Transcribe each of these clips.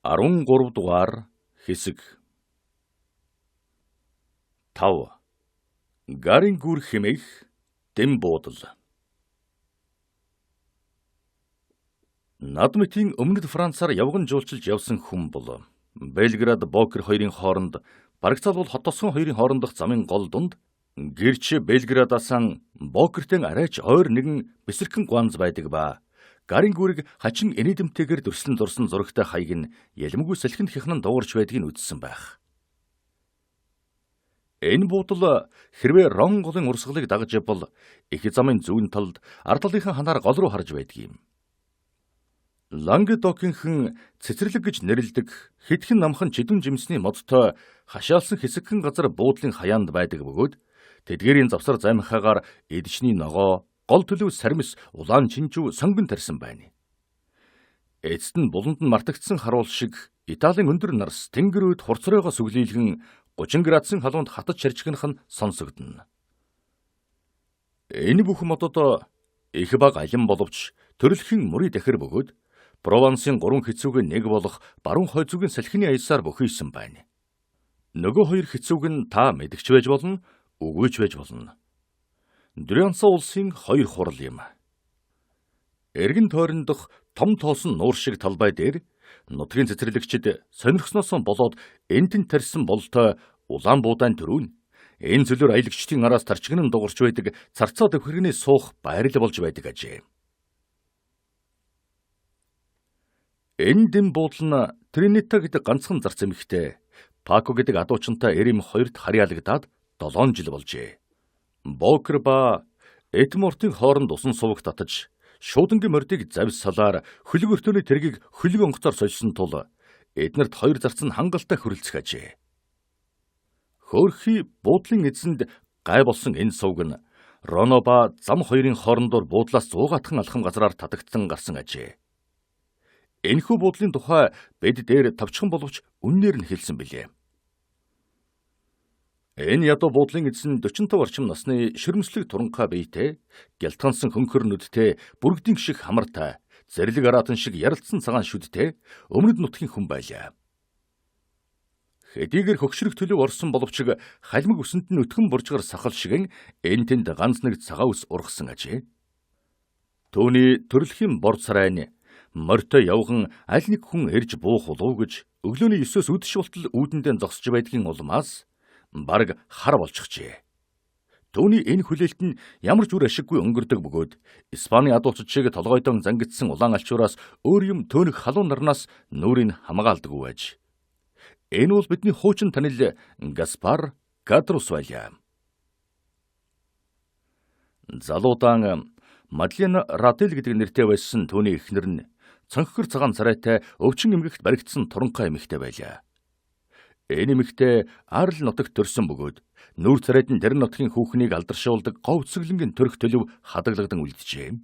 13 дугаар хэсэг 5. Гарын гүр хэмээх дэм буудал. Над мэтийн өмнөд Францаар явган жуулчилж явсан хүн бол Белград Бокер хоёрын хооронд барагцаалбал хот тосгон хоёрын хоорондох замын гол дунд гэрч Белградаас Бокертен арайч ойр нэгэн бэсэрхэн гуанз байдаг ба гарын гүрийг хачин энэдэмтэйгээр дүрслэн зурсан зурагтай хаяг нь ялмгүй салхинд хяхнан дуугарч байдгийг үзсэн байх. Энэ буудал хэрвээ Рон голын урсгалыг дагаж явбал их замын зүүн талд ард талынхаа ханаар гол руу харж байдаг юм. Лангедокийнхэн цэцэрлэг гэж нэрлэдэг хэдхэн намхан чидүн жимсний модтой хашаалсан хэсэгхэн газар буудлын хаяанд байдаг бөгөөд тэдгээрийн завсар займхаагаар эдчний ногоо, гол төлөв сармис, улаан чинжүү сонгон тарьсан байна. Эцэст нь буланд нь мартагдсан харуул шиг Италийн өндөр нарс тэнгэр үйд хурцройгоо сүглийлгэн 30 градусын халуунд хатаж чарчгнах нь сонсогдно. Энэ бүх модод их баг алин боловч төрөлхийн мөрий дахир бөгөөд Провансын 3 хэцүүгийн нэг болох баруун хойцоогийн салхины аясаар бөхийсэн байна. Нөгөө хоёр хэцүүг нь та мэдгч байж болно, үгүй ч байж болно. Дрянса улсын 2 хурал юм. Эргэн тойрондох том тоосон нуур шиг талбай дээр нутгийн цэцэрлэгчид сонирхсноос болоод энтэн тарьсан болтой улаан буудаан төрүүн энэ зүйлээр аялагчдын араас тарчгнан дуурч байдаг царцаа төвхрөний суух байрал болж байдаг ажээ. Энэ дэм буудал нь Тринита гэдэг ганцхан зарц эмэгтэй Пако гэдэг адуучинтай Эрим хоёрт харьяалагдаад 7 жил болжээ. Бокер ба Эдмортын хооронд усан сувагт татаж шуудангийн мордыг завьсалаар хөлөг өртөөний тэргийг хөлөг онгоцоор сольсон тул эднэрт 2 зарц нь хангалттай хөрөлцөх ажээ. Хөөрхий буудлын эзэнд гай болсон энэ сувг нь Роно ба зам хоёрын хоорондоор буудлаас 100 гатхан алхам газраар татагдсан гарсан ажээ. Энэхүү буудлын тухай бид дээр тавчхан боловч үннээр нь хэлсэн билээ. Энэ ядуу буудлын эзэн 45 орчим насны ширмслэг туранхай биетэй, гялтгансан хөнхөр нүдтэй, бүргэдийн шиг хамартай, зэрлэг араатан шиг ярилцсан цагаан шүдтэй өмнөд нутгийн хүн байлаа. Хэдийгээр хөгшрөх төлөв орсон боловч халимаг өсөнд нь өтгөн буржгар сахал шигэн энэ тэнд ганц нэг цагаан ус ургасан ажээ. Төвний төрөлхийн бор царайн морьтой явган аль нэг хүн эрж буух улуу гэж өглөөний 9-өөс үдэш болтол үүдэндээ зогсож байдгийн улмаас бараг хар болчихжээ. Төвний энэ хүлээлт нь ямар ч үр ашиггүй өнгөрдөг бөгөөд Испаний адуулчид шиг толгойдон зангидсан улаан алчуураас өөр юм төөнөх халуун нарнаас нүрийг хамгаалдаггүй байж. Энэ бол бидний хуучин танил Гаспар Катрус байлаа. Залуудаан Мадлена Рател гэдэг нэртэй байсан түүний эхнэр нь цонхгөр цагаан царайтай өвчин эмгэгт баригдсан туранхай эмэгтэй байлаа. Энэ эмэгтэй Арл нутагт төрсөн бөгөөд нүүр царайд нь Дэрн нутгийн хүүхнийг алдаршуулдаг говь цэглэнгийн төрх төлөв хадаглагдан үлджээ.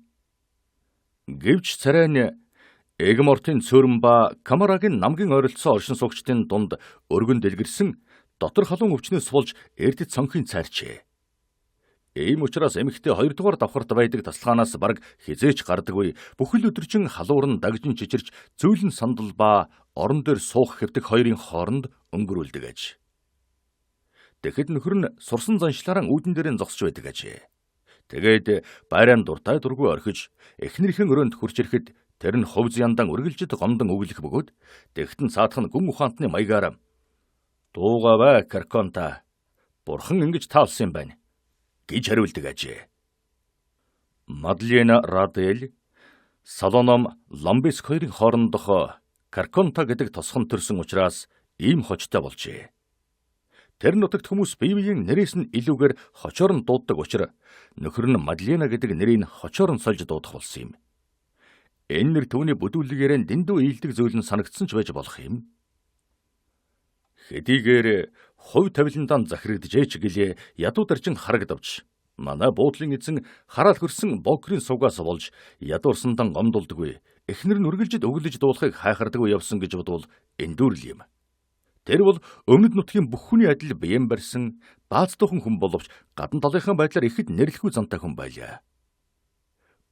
Гэвч царай нь Эгмортын цөөрөн ба Камарагийн намгийн ойролцоо оршин суугчдын дунд өргөн дэлгэрсэн дотор халуун өвчнөөс болж эрдэд цонхийн цайрчээ. Ийм учраас эмэгтэй 2 дугаар давхарт байдаг тасалгаанаас бараг хизээч гардаггүй бүхэл өдөржин халуурн дагжин чичирч зөөлөн сандал ба орон дээр суух хэвтэг хоёрын хооронд өнгөрүүлдэг аж. Тэгэхэд нөхөр нь сурсан заншлаараа үүдэн дээрээ зогсож байдаг ажээ. Тэгээд байран дуртай дургүй орхиж эхнэрийн өрөөнд хурж ирэхэд тэр нь хувь зяндан үргэлжид гомдон өглөх бөгөөд тэгтэн цаадах нь гүн ухаантны маягаар "Дуугаа бай, Карконта. Бурхан ингэж таалсан юм байна" гэж хариулдаг ажээ. Мадлена Радел, Салоном Ламбеск хоёрын хоорондох Карконта гэдэг тосхон төрсөн учраас ийм хочтой болжээ. Тэр нутагт хүмүүс бие биеийн нэрээс нь илүүгээр хочоор нь дууддаг учраас нөхөр нь Мадлена гэдэг нэрийг хочоор нь сольж дуудах болсон юм. Энэ нэр түүний бүдүүлгээрээ дэндүү ийдэг зүйл нь санагдсан ч байж болох юм. Хэдийгээр хувь тавиландаа захирагджээч гэлээ ядуу дарчин харагдавч манай буудлын эзэн хараал хөрсөн Бокерийн сувгаас болж ядуурсандан гомдолдоггүй эхнэр нь үргэлжид өглөж дуулахыг хайхардаггүй явсан гэж бодвол эндүүрл юм. Тэр бол өмнөд нутгийн бүх хүний адил биеэн барьсан баацтайхан хүн боловч гадна талынхаа байдлаар ихэд нэрлэхгүй зантай хүн байлаа.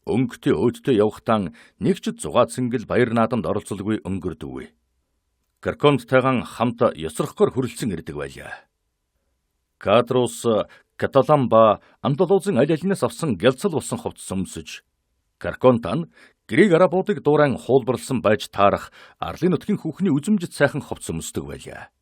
Өнгөтэй өөдтэй явхтаа нэг ч зугаа цэнгэл баяр наадамд оролцолгүй өнгөрдөггүй. Карконттайгаан хамт ёсрохгоор хүрэлцэн ирдэг байлаа. Кадрус Каталан ба Андалузын аль алинаас авсан гялцал болсон хувцас өмсөж, Карконтан грек арабуудыг дуурайн хуулбарлсан байж таарах арлын нутгийн хүүхний үзмжит сайхан хувцас өмсдөг байлаа.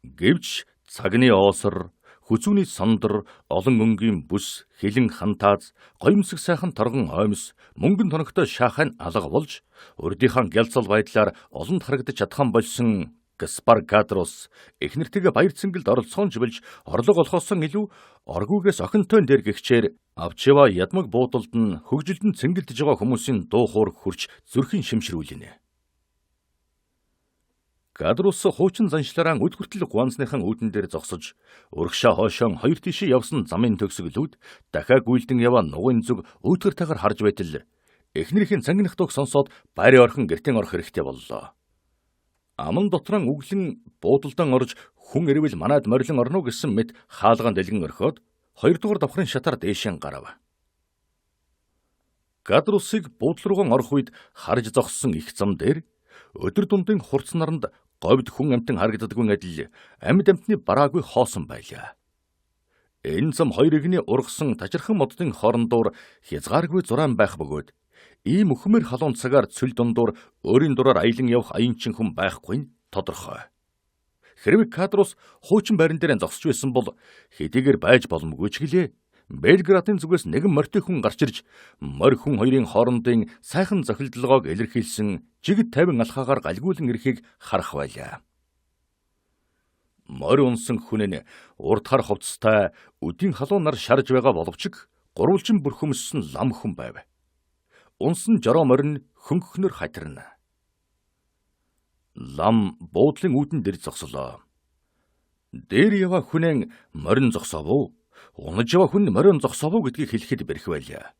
Гэвч цагны оосор, хүзүүний сондөр, олон өнгийн бүс, хилэн хантааз, гоёмсог сайхан торгон оймс, мөнгөн тоногтой шахайн алга болж, урдийнхаа гялцал байдлаар олонд харагдаж чадхан болсон Гаспар Кадрус эхнэртэйгээ баяр цэнгэлд оролцоон живэлж орлого олохоосон илүү оргүйгээс охинтой дээр гихчээр авчива ядмаг буудалд нь хөгжилдөн цэнгэлдэж байгаа хүмүүсийн дуу хоорог хурч зүрхийн шимшрүүлнэ. Кадрус хуучин заншлаараа үд хүртэл гуанзныхан үүдэн дээр зогсож, урагшаа хоошоон хоёр тишээ явсан замын төгсгөлүүд дахиад гүйлдэн яваа нугын зүг өөдгөртэйгээр харж байтал эхнэрийн цангиных дуг сонсоод байрын орхон гэртэн орох хэрэгтэй боллоо. Аман дотрон үглэн буудалдан орж хүн ирвэл манайд морилон орно гэсэн мэт хаалгаан дэлгэн орхиод хоёрдугаар давхрын шатаар дээшэн гарав. Кадрусыг буудлал руугаа орох үед харж зогссон их зам дээр өдөр дундын хурц наранд говьд хүн амтан харагддаггүй адил амьд амтны бараагүй хоосон байлаа. Энэ зам хоёр игний ургасан тажирхан моддын хоорондоор хязгааргүй зураан байх бөгөөд ийм өхмөр халуун цагаар цөл дундуур өөрийн дураар аялан явах аяынчин хүн байхгүй нь тодорхой. Хэрвээ Кадрус хуучин байран дээр зогсож байсан бол хэдийгээр байж боломгүй ч гэлээ. Белградын зүгээс нэгэн морьтой хүн гарч ирж морь хүн хоёрын хоорондын сайхан зохилдлогоог илэрхийлсэн жигд тайван алхаагаар галгуулан ирэхийг харах байлаа. Морь унсан хүн нь урд хар хувцастай өдийн халуун нар шарж байгаа боловч гурвалжин бүр хөмссөн лам хүн байв. Унсан жороо морь нь хөнгөхнөр хатирна. Лам буудлын үүдэн дээр зогслоо. Дээр яваа хүнэн морин зогсоов уу? Унаж яваа хүн морин зогсоов уу гэдгийг хэлэхэд бэрх байлаа.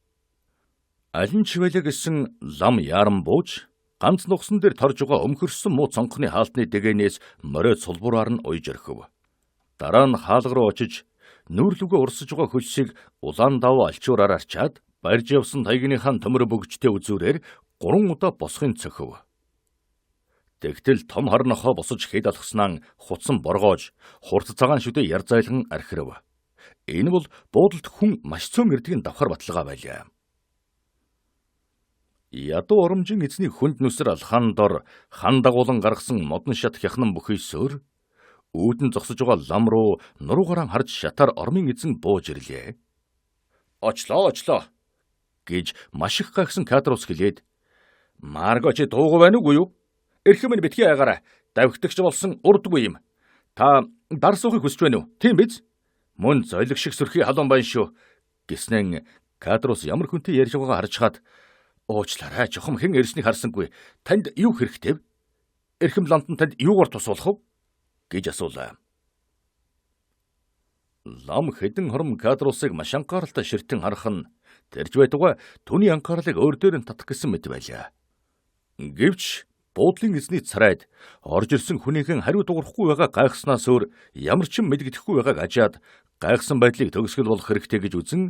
Алин ч байлаа гэсэн лам яран бууж, ганц нугсан дээр торж байгаа өмхөрсөн муу цонхны хаалтны дэгээнээс мориод сулбураар нь уйж орхив. Дараа нь хаалга руу очиж, нүүрлүгөө урсаж байгаа хөлсийг улаан даваа алчуураар арчаад, барьж явсан таягныхаа төмөр бөгжтэй үзүүрээр 3 удаа босхын цохив. Тэгтэл том хорнохоо босож хэд алхаснаа хутсан боргоож, хурц цагаан шүдэ яр зайлган архирав. Энэ бол буудалд хүн маш цөөн ирдгийн давхар баталгаа байлаа. Ядуу оромжийн эзний хүнд нүсэр алхаан дор хан дагуулan гаргасан модон шат хяхнан бүхийсөөр үүдэн зогсож байгаа лам руу нуруугараа харж шатаар ормын эзэн бууж ирлээ. Очлоо гэж маш их гайхсан Кадрус хэлээд "Марго чи дуугүй байна уу юу? Эрхэм минь битгий аягараа давхитагч болсон урдгүй юм. Та дар суухыг хүсэж байна уу? Тийм биз? Мөн зойлог шиг сөрхий халуун байна шүү" гэснэн Кадрус ямар хүнтэй ярьж байгаагаа харж хаад "Уучлаарай, чухам хэн ирснийг харсангүй. Танд юу хэрэгтэй вэ? Эрхэм лантан танд юугаар тусуулах вэ?" гэж асуулаа. Лам хэдэн хором Кадрусыг маш анхааралтай ширтэн харах нь тэрж байтугай түүний анхаарлыг өөр дээр нь татах гэсэн мэт байлаа. Гэвч буудлын эзний царайд орж ирсэн хүнийхэн хариу дуурахгүй байгаа гайхснаас өөр ямар ч юм мэдгэдэхгүй байгааг ажаад гайхсан байдлыг төгсгөл болох хэрэгтэй гэж үзэн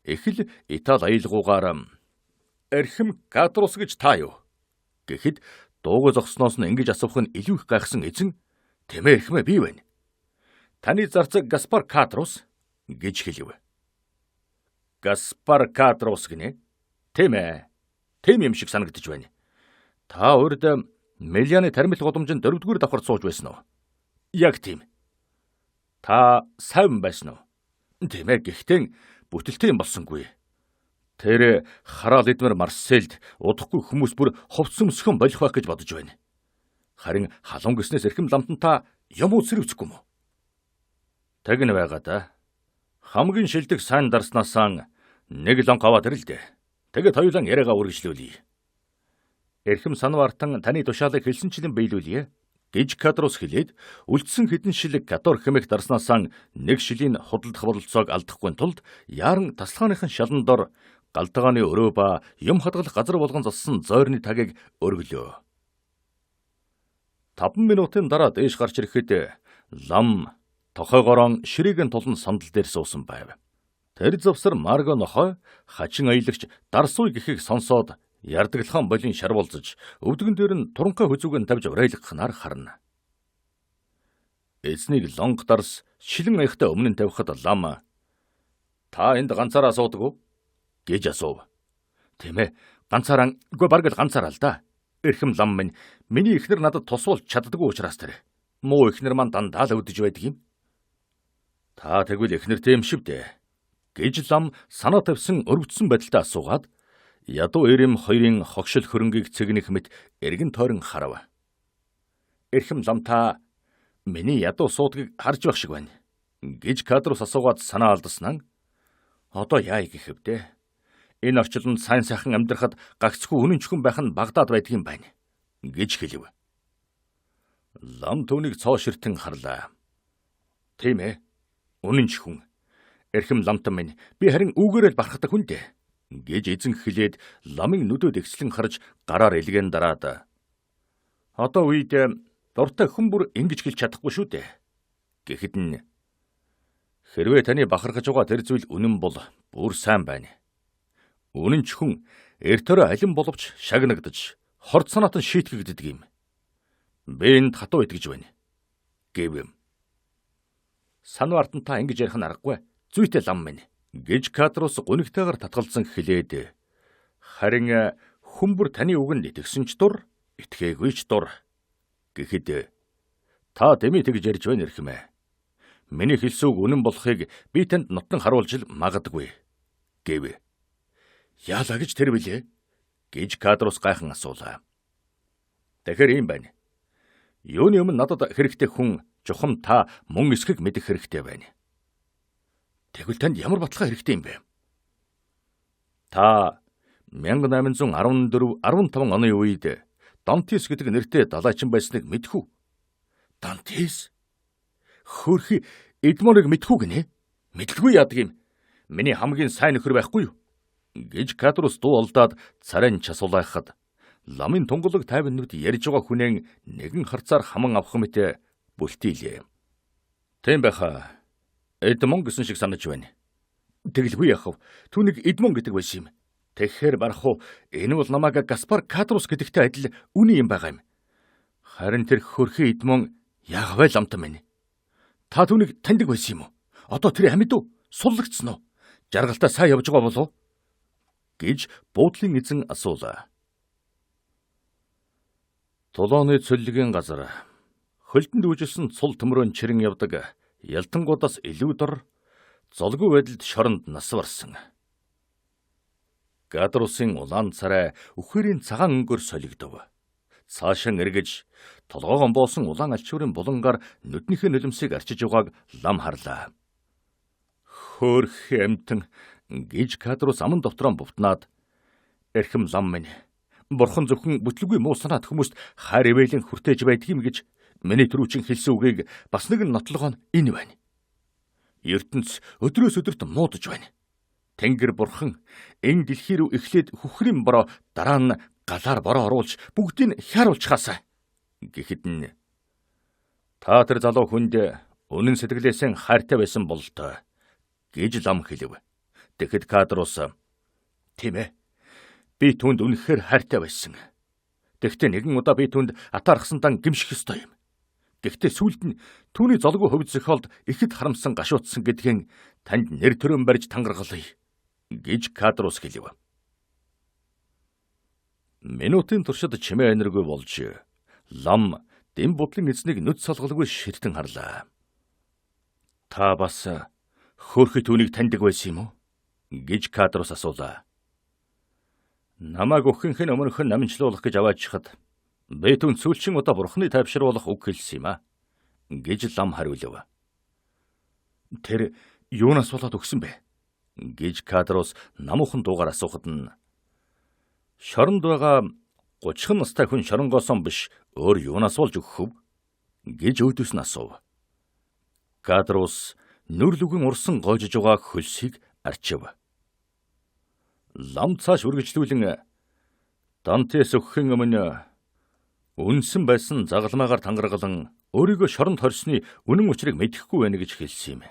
их л Итали аялгуугаар "Эрхэм Кадрус гэж та юу?" гэхэд дуугүй зогсноос нь ингэж асуух нь илүү их гайхсан эзэн "Тэмээ эрхмээ би байна. Таны зарцаг Гаспар Кадрус" гэж хэлв. Гаспар Кадрус гинэ? Тийм ээ. Тийм юм шиг санагдаж байна. Та урд Мелианы таримл гудамжинд 4-р давхар сууж байсан уу? Яг тийм. Та сайван байсан уу? Тийм ээ, гэхдээ бүтэлтэй юм болсонгүй. Тэр хараал эдмэр Марселд удахгүй хүмүүс бүр хувцсан өсгөн болох байх гэж бодож байна. Харин халуун гэснээс эрхэм ламтан та юм үсэр үсэхгүй мө? Тэгнэ байгаа да. Хамгийн шилдэг сайн дарснаасаа нэг лонг аваад ирэл дээ. Тэгээд хоёулаа яриагаа үргэлжлүүлье. Эрхэм санвартан таны тушаалыг хэлсэнчлэн биелүүлье гэж Кадрус хэлээд үлдсэн хэдэн шилэг гадуур хэмээх дарснаасаа нэг шилийн худалдах бололцоог алдахгүй тулд яаран таслахааныхын шалан дор галтгааны өрөө ба юм хадгалах газар болгон зассан зойрны тагийг өргөлөө. 5 минутын дараа дээш гарч ирэхэд лам тохойгорон ширээгийн тулан сандал дээр суусан байв. Тэр завсар Марго нохой хачин аялагч дарсуй гэхийг сонсоод Ярдаглагаан болин шарвуулзаж, өвдгөн дээр нь туранхай хүзүүгэн тавьж урайлгахнаар харна. Эзнийг лонг дарс шилэн аяхтай өмнө нь тавихад лам "Та энд ганцаараа суудаг уу?" гэж асуув. "Тийм ээ, ганцаараа, үгүй бараг л ганцаараа л да. Эрхэм лам минь, миний эхнэр надад тусвал чаддаггүй учраас тэр. Муу эхнэр маань дандаа л өвдөж байдаг юм." "Та тэгвэл эхнэртэй юм шив дээ." гэж лам санаа тавьсан өрөвдсөн байдалтай асуугаад ядуу эрэм хоёрын хогшил хөрөнгийг цэгнэх мэт эргэн тойрон харав. "Эрхэм лам, та миний ядуу суудгийг харж байх шиг байна" гэж Кадрус асуугаад санаа алдаснаа. "Одоо яа гэхэвдээ. Энэ орчилд сайн сайхан амьдрахад гагцхүү үнэн чөхөн байх нь Багдад байдгийн байна" гэж хэлв. Лам түүнийг цоо ширтэн харлаа. "Тийм ээ, үнэн чөхөн. Эрхэм ламтан минь, би харин үүгээрээ л барахдаг хүн дээ" гэж эзэн хэлээд ламын нүдэд эгчлэн харж гараар илгээн дараад "Одоо үед дуртай хүн бүр ингэж хэлж чадахгүй шүү дээ" гэхэд нь "Хэрвээ таны бахархаж байгаа тэр зүйл үнэн бол бүр сайн байна. Үнэн чөхөн эртөөрөө алин боловч шагнагдаж, хорд санаатан шийтгэгддэг юм. Би энд хатуу итгэж байна" гэв. "Сануу артан та ингэж ярих нь аргагүй. Зүйтэй лам минь" гэж Кадрус гунигтайгаар татгалзан хэлээд харин "Хүн бүр таны үгэнд итгэсэн ч дур, итгээгүй ч дур" гэхэд "Та дэмий тэгж ярьж байна эрхэмээ. Миний хэлсэн үг үнэн болохыг би танд нотон харуулж л магадгүй" гэв. "Яалаа гэж тэр билээ?" гэж Кадрус гайхан асуулаа. "Тэгэхээр ийм байна. Юуны өмнө надад хэрэгтэй хүн чухам та мөн эсхийг мэдэх хэрэгтэй байна." "Тэгвэл танд ямар баталгаа хэрэгтэй юм бэ?" "Та 1814-15 оны үед Дантис гэдэг нэртэй далайчин байсныг мэдхүү." "Дантис? Хөөрхи Эдмоныг мэдхүү гинэ? Мэдлгүй яадаг юм. Миний хамгийн сайн нөхөр байхгүй юу?" гэж Кадрус дуу олдоод царайн часуулайхад ламын тунгалаг тайван нүд ярьж байгаа хүнээ нэгэн харцаар хаман авах мэт бүлтийлээ. "Тийм байхаа. Эдмон гэсэн шиг санаж байна." "Тэгэлгүй яхав. Түүнийг Эдмон гэдэг байсан юм. Тэгэхээр барах уу, энэ бол намайг Гаспар Кадрус гэдэгтэй адил үний юм байгаа юм. Харин тэр хөрхи Эдмон яагвэ ламтан минь. Та түүнийг таньдаг байсан юм уу? Одоо тэр амьд уу? Суллагдсан уу? Жаргалтаа сайн явж байгаа болов?" гэж буудлын эзэн асуулаа. Тулооны цөллөгийн газар хөлдөнд үжилсэн цул төмрөөн чирэн явдаг ялтангуудаас илүү дор золгүй байдалд шоронд нас барсан. Кадрусын улаан царай үхэрийн цагаан өнгөөр солигдов. Цаашаа эргэж толгоогон боосон улаан альчуурын булангаар нүднийхээ нулимсыг арчиж байгааг лам харлаа. "Хөөрхи амтан" гэж Кадрус аман дотроо бувтнаад "Эрхэм лам минь, бурхан зөвхөн бүтлгүй муу санаат хүмүүст хайр ивэлийн хүртээж байдаг юм гэж миний түрүүчин хэлсэн үгийг бас нэгэн нотлогоо нь энэ байна. ертөнц өдрөөс өдөрт муудаж байна. Тэнгэр бурхан энэ дэлхий рүү эхлээд хүхрийн бороо, дараа нь галаар бороо оруулж бүгдийг хяаруулчихаасаа" гэхэд нь "Та тэр залуу хүнд үнэн сэтгэлээсээ хайртай байсан бололтой" гэж лам хэлв. Тэгэхэд Кадрус "Тийм ээ. Би түүнд үнэхээр хайртай байсан. Тэгтээ нэгэн удаа би түүнд атаархсандаа гимших ёстой юм. Гэхдээ сүүлд нь түүний золгүй хувь зохиолд ихэд харамсан гашуудсан гэдгийг танд нэр төрөн барьж тангаргалъя" гэж Кадрус хэлв. Минутын туршид чимээ энергүй болж лам дэм будлын эзнийг нүд салгалгүй ширтэн харлаа. "Та бас хөөрхи түүнийг таньдаг байсан юм уу?" гэж Кадрус асуулаа. "Намайг өгөхөнх нь өмнөх нь намжлуулах гэж аваачихад би түүнд сүүлчийн удаа бурхны тайвшруулах үг хэлсэн юм а" гэж лам хариулв. "Тэр юунаас болоод өгсөн бэ?" гэж Кадрус намуухан дуугаар асуухад нь "Шоронд байгаа 30 настай хүн шоронгоосон биш өөр юунаас болж өгөх вэ?" гэж өөдөөс нь асуув. Кадрус нүрлүгэн урсан гоожж байгаа хөлсийг арчив. Лам цааш үргэлжлүүлэн Дантес өгөхийн өмнө үнсэн байсан загалмаагаар тангаргалан өөрийгөө шоронд хорсны үнэн учрыг мэдэхгүй байна гэж хэлсэн юм.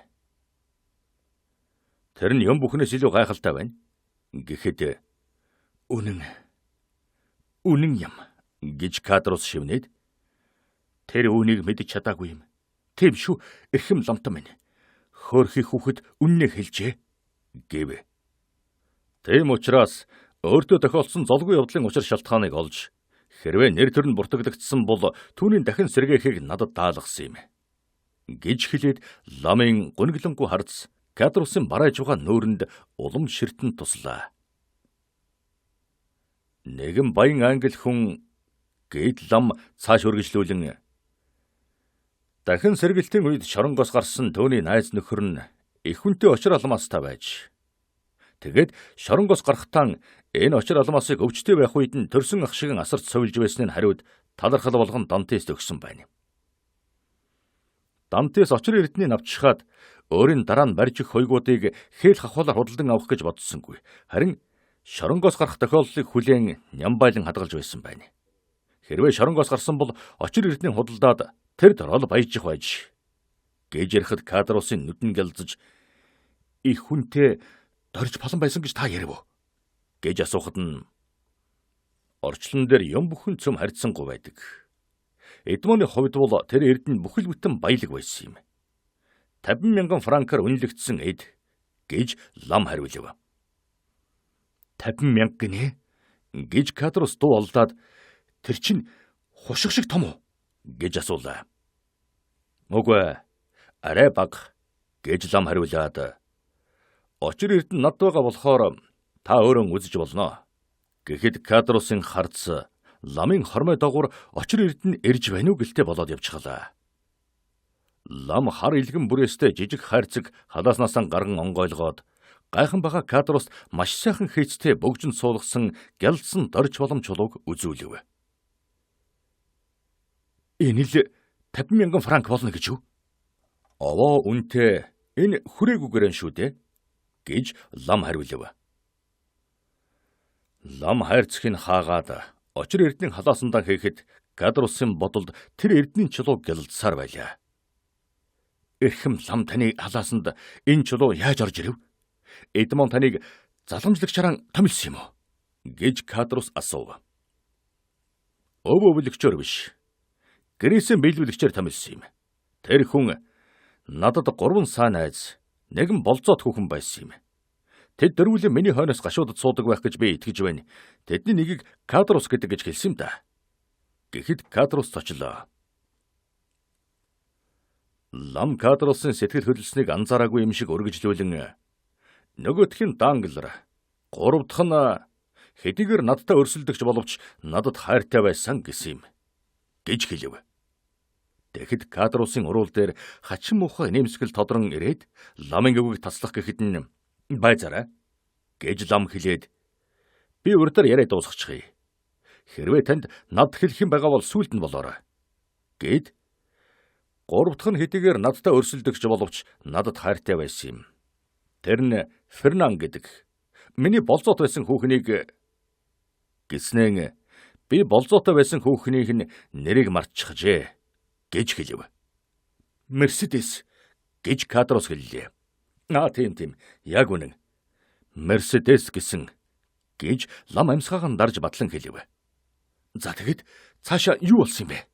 Тэр нь юм бүхнээс илүү гайхалтай байна. Гэхэд үнэн Үнэн юм гэж Кадрус шивнээд тэр үүнийг мэдэж чадаагүй юм. Тийм шүү, эрхэм ламтан минь. Хөөрхий хүүхэд үннээ хэлжээ гэв. Тийм учраас өөртөө тохиолдсон золгүй явдлын учир шалтгааныг олж хэрвээ нэр төр нь буртагдагдсан бол түүний дахин сэргээхийг надад даалгасан юм гэж хэлээд ламын гүнглэнгүй харц Кадрусын барайж байгаа нүүрэнд улам ширтэн туслаа. Нэгэн баян англи хүн гээд лам цааш үргэлжлүүлэн дахин сэргэлтийн үед шоронгоос гарсан түүний найз нөхөр нь их хүнтэй очир алмаастай байж тэгээд шоронгоос гарахтаа энэ очир алмаасыг өвчтэй байх үед нь төрсөн ах шиг асарч сувилж байсныг хариуд талархал болгон Дантест өгсөн байна. Дантес очир эрднийг авчхаад өөрийн дараа нь барьж өгөх хойгуудыг хээл хахуулаар худалдан авах гэж бодсонгүй. Харин шоронгоос гарах тохиолдлыг хүлээн нямбайлан хадгалж байсан байна. Хэрвээ шоронгоос гарсан бол очир эрднийг худалдаад тэр дөрөөл баяжих байж гэж ярихад Кадрусын нүдэн гялзаж их хүнтэй дорж полон байсан гэж та ярив уу гэж асуухад нь орчлон дээр юм бүхэн цөм харьцангуй байдаг. Эдмоны хувьд бол тэр эрдэнэ бүхэл бүтэн баялаг байсан юм. 50,000 франкаар үнэлэгдсэн эд гэж лам хариулв. 50,000 гинэ гэж Кадрус дуу олдаад тэр чинь хушиг шиг том уу гэж асуулаа. Үгүй арай бага гэж лам хариулаад очир эрдэнэ над байгаа болохоор та өөрөө үзэж болно. Гэхэд Кадрусын харц ламын хормой дагуур очир эрдэнэ ирж байна уу гэлтэй болоод явчихлаа. Лам хар илгэн бүрээстэй жижиг хайрцаг халааснаас гарган онгойлгоод гайхан бага Кадруст маш сайхан хийцтэй бөгжин суулгасан гялдсан дорж болом чулууг үзүүлв. Энэ л 50,000 франк болно гэж юу? Овоо үнэтэй энэ хүрээгүйгэрэн шүү дээ гэж лам хариулв. Лам хайрцгийг хаагаад очир эрдэнийн халаасандаа хийхэд Кадрусын бодолд тэр эрдэнийн чулуу гялдсаар байлаа. Эрхэм лам таны халаасанд энэ чулуу яаж орж ирв? Эдмон таныг заламжлагчаараа томилсон юм уу? гэж Кадрус асуув. Өвөвлөгчөөр биш. Гэрээсээ биелүүлэгчээр томилсон юм. Тэр хүн надад 3 сая найз, нэгэн болцоод хүүхэн байсан юм. Тэд дөрвөлэн миний хойноос гашуудад суудаг байх гэж би итгэж байна. Тэдний нэгийг Кадрус гэдэг гэж хэлсэн юм да. Гэхэд Кадрус цочлоо. Лам Кадрусын сэтгэл хөдлөлснийг анзаараагүй юм шиг өргөжлүүлэн нөгөөх нь Данглер, гурав дахь нь хэдийгээр надтай өрсөлдөгч боловч надад хайртай байсан гэсэн юм гэж хэлв. Тэгэхэд Кадрусын уруул дээр хачин муухай нэмсгэл тодрон ирээд ламын өвөг таслах гэхэд нь байцаарай гэж лам хэлээд би урдаар яриа дуусгачихъя. Хэрвээ танд над хэлэх юм байгаа бол сүлд нь болоорой гэд гурав дахь нь хэдийгээр надтай өрсөлдөгч боловч надад хайртай байсан юм. Тэр нь Фернан гэдэг миний болзоот байсан хүүхнийг гэснээр би болзоотой байсан хүүхнийх нь нэрийг мартчихжээ гэж хэлв. Мерседес гэж Кадрус хэллээ. Тийм яг үнэн. Мерседес гэсэн гэж лам амьсгаахан дарж батлан хэлв. За тэгэд цаашаа юу болсон юм бэ?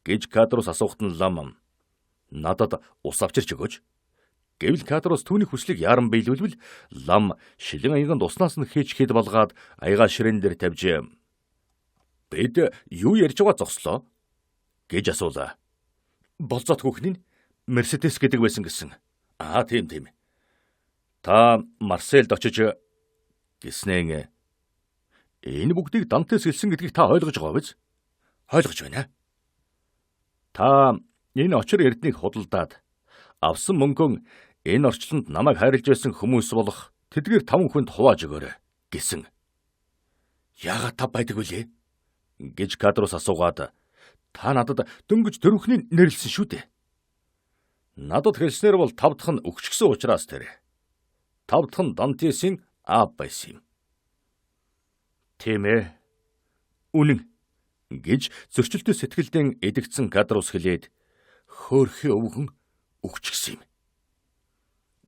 гэж Кадрус асуухад нь лам надад ус авчирч өгөөч. Гэвл Кадрус түүний хүслийг яран биелүүлвэл лам шилэн аяганд уснаас нь хийж хэд балгаад аяга ширээн дээр тавьж бид юу ярьж байгаа зогслоо гэж асуулаа. Болзоот хүүхний Мерседес гэдэг байсан гэсэн. Тийм. Та Марселд очиж гэснээр энэ бүгдийг Дантес хэлсэн гэдгийг та ойлгож байгаа биз? Ойлгож байна. Та энэ очир эрднийг худалдаад авсан мөнгөн энэ орчлонд намайг хайрлаж байсан хүмүүс болох тэдгээр 5 хүнд хувааж өгөөрэй гэсэн. Яагаад та байдаг вүлээ? гэж Кадрус асуугаад та надад дөнгөж дөрөвхний нэрлсэн шүү дээ. Надад хэлснээр бол 5 дахь нь өгчгсөн учраас тэр. 5 дахь нь Дантесийн аав байсан юм. Тийм ээ. Үнэн гэж зөрчилтэй сэтгэлдэн эдэгцэн Кадрус хэлээд хөөрхий өвгөн өгчихсэн юм.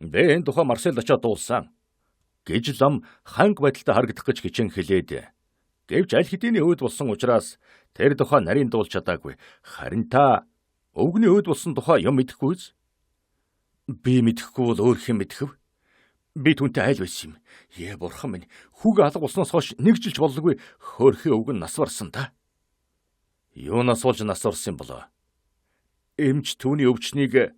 Би энэ тухай Марселд очиод дуулсан гэж лам ханг байдалтай харагдах гэж хичээн хэлээд Гэвч аль хэдийн өвд болсон учраас тэр тухай нарийн дуулж чадаагүй. Харин та өвгний өвд болсон тухай юм мэдэхгүй биз? Би мэдэхгүй бол өөр хэн мэдэх вэ? Би түүнтэй айл байсан юм. Бурхан минь, хүүгээ алга болсноос хойш нэг жилч боллогүй хөөрхий өвг нь нас барсан та. Юунаас болж нас барсан болоо? Эмч түүний өвчнийг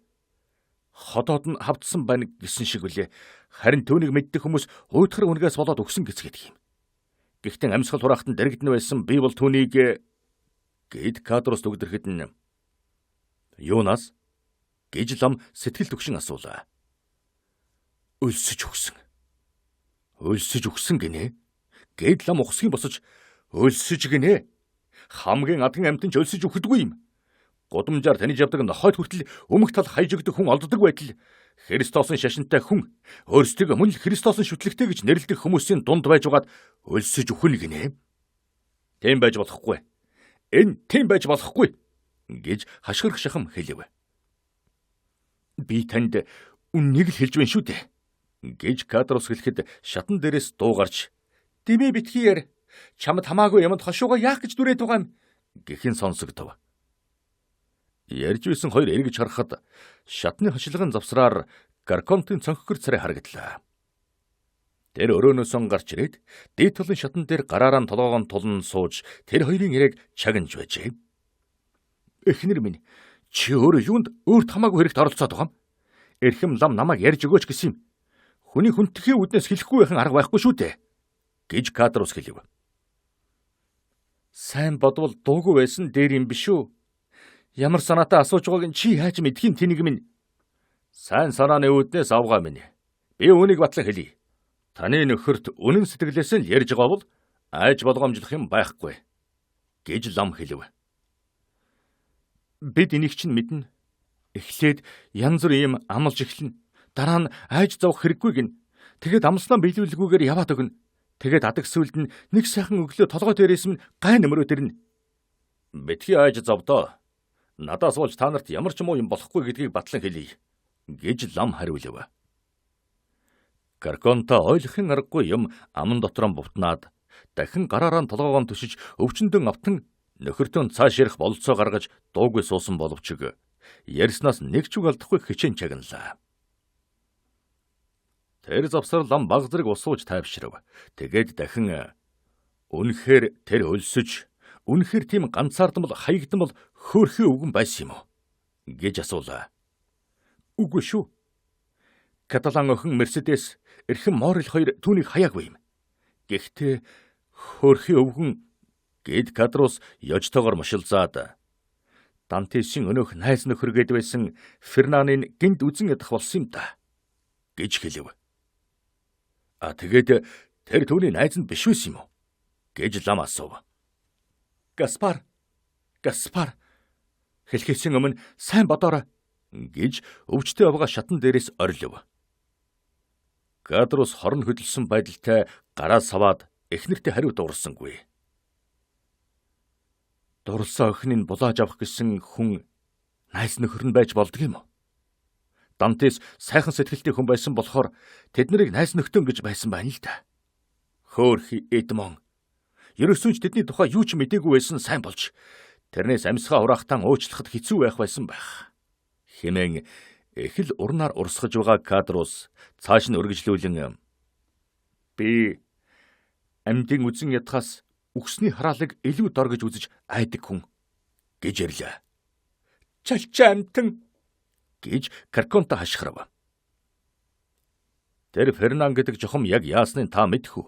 ходоод нь хавдсан байна гэсэн шиг үлээ. Харин түүнийг мэддэг хүмүүс уйтгар үнгээс болоод өгсөн гэцгээд юм. Гэхдээ амьсгал хураахтан дэрэгдэн байсан би бол түүнийг гэд Кадрус төгдөрхэд нь юунаас гэж лам сэтгэл төгшин асуулаа. Өлсөж өгсөн. Өлсөж өгсөн гинэ. Гэд лам ухсгийн босож өлсөж гинэ. Хамгийн адган амьтан ч өлсөж өгдөггүй юм. Гудамжаар таньж явдаг нохойд хүртэл өмг тал хайжигддаг хүн олддог байтал Христосын шашинтай хүн өөрсдөө мөн л Христосын шүтлэгтэй гэж нэрлэдэг хүмүүсийн дунд байж угаад өлсөж өхөн гинэ. Тийм байж болохгүй. Энэ тийм байж болохгүй гэж хашгирах шахам хэлэв. Би танд үннийг л хэлж байна шүү дээ гэж Кадрус хэлэхэд шатан дээрээс дуу гарч "Димэ битгийэр чамд хамаагүй юмд хошуугаа яах гэж дүрээд байгаа юм" гэхэн сонсогдов. Ярьж байсан хоёр эргэж харахад шатны хашилган завсраар Гарконтын цонхгөр царай харагдлаа. Тэр өрөөнөөсөн гарч ирээд дээд талын шатан дээр гараараа толгоогоо тулан сууж тэр хоёрын яриаг чагнаж байжээ. "Эхнэр минь, чи өөрөө юунд өөрт хамаагүй хэрэгт оролцоод байгаа юм? Эрхэм лам намайг ярьж өгөөч гэсэн юм. Хүний хүндтгэхийн үднээс хэлэхгүй байхын арга байхгүй шүү дээ" гэж Кадрус хэлэв. "Сайн бодвол дуугүй байсан дээр юм биш үү? Ямар санаатай асууж байгааг нь чи яаж мэдхийн тэнийг минь?" "Сайн санааны үүднээс авгаа минь. Би үүнийг батлан хэлье. Таны нөхөрт үнэн сэтгэлээс нь ярьж байгаа бол айж болгоомжлох юм байхгүй" гэж лам хэлэв. "Бид энийг чинь мэднэ. Эхлээд янз бүр юм амлж эхэлнэ. Дараа нь айж зовх хэрэггүй гин. Тэгээд амлснаа биелүүлгүйгээр яваад өгнө. Тэгээд адаг сүлд нь нэг сайхан өглөө толгой дээрээс нь гай нэмрөөд ирнэ. Битгий айж зовдоо. Надаас болж та нарт ямар ч муу юм болохгүй гэдгийг батлан хэлье" гэж лам хариулв. Гарконта ойлгохын аргагүй юм аман дотроо бутнаад дахин гараараа толгоогоо төшиж өвчнөдөн автан нөхөртөө цааш ярих бололцоо гаргаж дуугүй суусан боловч ярьснаас нэг ч үг алдахгүй хичээн чагналаа. Тэр завсар лам баг зэрэг усууж тайвшрав. Тэгээд дахин "Үнэхээр тэр өлсөж, үнэхээр тийм ганцаардмал хаягдмал хөөрхий өвгөн байсан юм уу?" гэж асуулаа. "Үгүй шүү. Каталан охин Мерседес, эрхэм Морил хоёр түүнийг хаяагүй юм. Гэхдээ хөөрхий өвгөн" гэд Кадрус ёжтойгоор мушилзаад "Дантесийн өнөөх найз нөхөр гээд байсан Фернанын гинт үзэн ядах болсон юм да" гэж хэлэв. Тэгээд тэр түүний найз нь биш байсан юм уу гэж лам асуув. Гаспар хэлхээсээ өмнө сайн бодоорой" гэж өвчтөе авгаа шатан дээрээс орилов. Кадрус хорн хөдөлсөн байдалтай гараа саваад эхнэртэй хариу дуурсангүй. Дурлсан охиныг булааж авах гэсэн хүн найз нөхөр нь байж болдго юм уу? Дантес сайхан сэтгэлтэй хүн байсан болохоор тэд нарыг найз нөхтөн гэж байсан байна л да. Хөөрхий Эдмон. Ерөөсөө ч тэдний тухай юу ч мэдээгүй байсан сайн болж тэрнээс амьсгаа хураахтан уучлахад хэцүү байх байсан байх. Хэмээн их л урнаар урсгаж байгаа Кадрус цааш нь өргөжлүүлэн "Би амьдын үзэн ядхаас үхсний хараалыг илүү дор гэж үзэж айдаг хүн" гэж ярьлаа. "Чалчаа амтан" гэж Карконта хашгирав. Тэр Фернан гэдэг жохом яг яасныг та мэдэх үү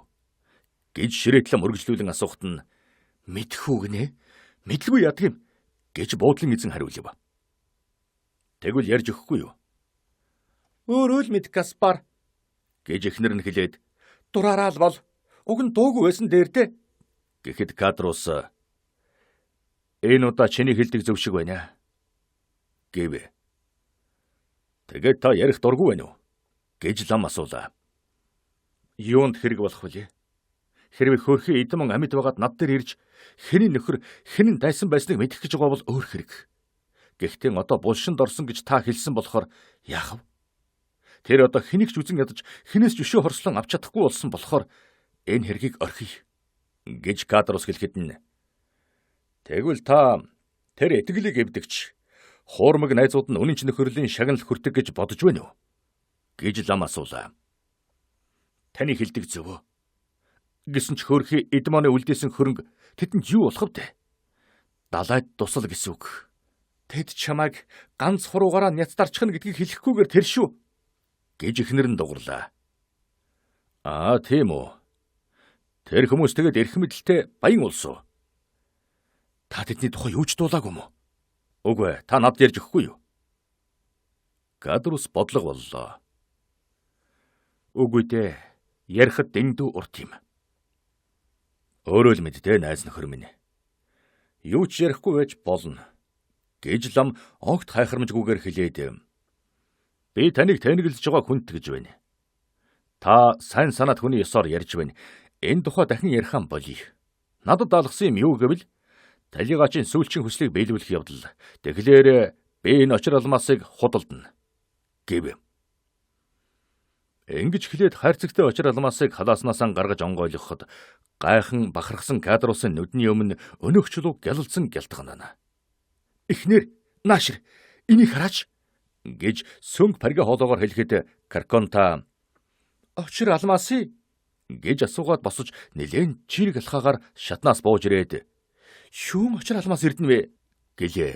гэж ширээтлэн өргөжлүүлэн асуухт нь "Мэдэх үү гинэ? Мэдлгүй яадаг юм" гэж буудлын эзэн хариулв. "Тэгвэл ярьж өгөхгүй юу?" "Өөрөө л мэд Гаспар" гэж эхнэр нь хэлээд "Дураараа л бол уг нь дуугүй байсан дээр дээ" гэхэд Кадрус "Энэ удаа чиний хэлдэг зөв шиг байна" гэв. "Тэгээд та ярих дургүй байна уу?" гэж лам асуулаа. "Юунд хэрэг болох вүлээ? Хэрвээ хөөрхий Эдмон амьд байгаад над дээр ирж хэний нөхөр хэн нь дайсан байсныг мэдэх гэж байгаа бол өөр хэрэг. Гэхдээ одоо булшинд орсон гэж та хэлсэн болохоор яах вэ? Тэр одоо хэнийг ч үзэн ядаж хинээс ч өшөө хорслон авч чадахгүй болсон болохоор энэ хэргийг орхиё" гэж Кадрус хэлэхэд нь тэгвэл та тэр итгэлийг эвдэгч хуурмаг найзууд нь үнэнч нөхөрлийн шагнал хүртэг гэж бодож байна уу? Гэж лам асуулаа. Таны хэлдэг зөв. Гэсэн ч хөөрхий Эдмоны үлдээсэн хөрөнгө тэдэнд юу болох вэ? Далайд тусал гэсэн үг. Тэд чамайг ганц хуруугаараа няцдарчихна гэдгийг хэлэхгүйгээр тэр шүү. Гэж эхнэр нь дугарлаа. Аа тийм үү. Тэр хүмүүс тэгээд эрх мэдэлтэй баян улсуу. Та тэдний тухай юу ч дуулаагүй мө? Үгүй, та надад ярьж өгөхгүй юу? Кадрус бодлого боллоо. Үгүй дээ. Ярихад дэндүү урт юм. Өөрөө л мэддэ найз нөхөр минь. Юу ч ярихгүй байж болно. Гэж лам огт хайхрамжгүйгээр хэлээд би таныг тэнэглэж байгаа хүнд гэж байна. Та сайн санаад хүний ёсоор ярьж байна. Энэ тухай дахин ярихаан болъё. Надад алгасан юм юу гэвэл талигачийн сүүлчийн хүслийг биелүүлэх явдал. Тэгэхээр би энэ очир алмаасыг худалдана. Гэв. Ингэж хэлээд хайрцагтай очир алмаасыг халааснасаа гаргаж онгойлгоход гайхан бахархсан Кадрусын нүдний өмнө өнөөх чулуу гялалзсан гялтганана. Эхнэр, наашир, энийг хараач гэж сөнг парги хоолоогоор хэлэхэд Карконта очир алмаасыг гэж асуугаад босож нэлээд чирэг алхаагаар шатнаас бууж ирээд шүүм очир алмаас эрдэнэ вэ гэлээ.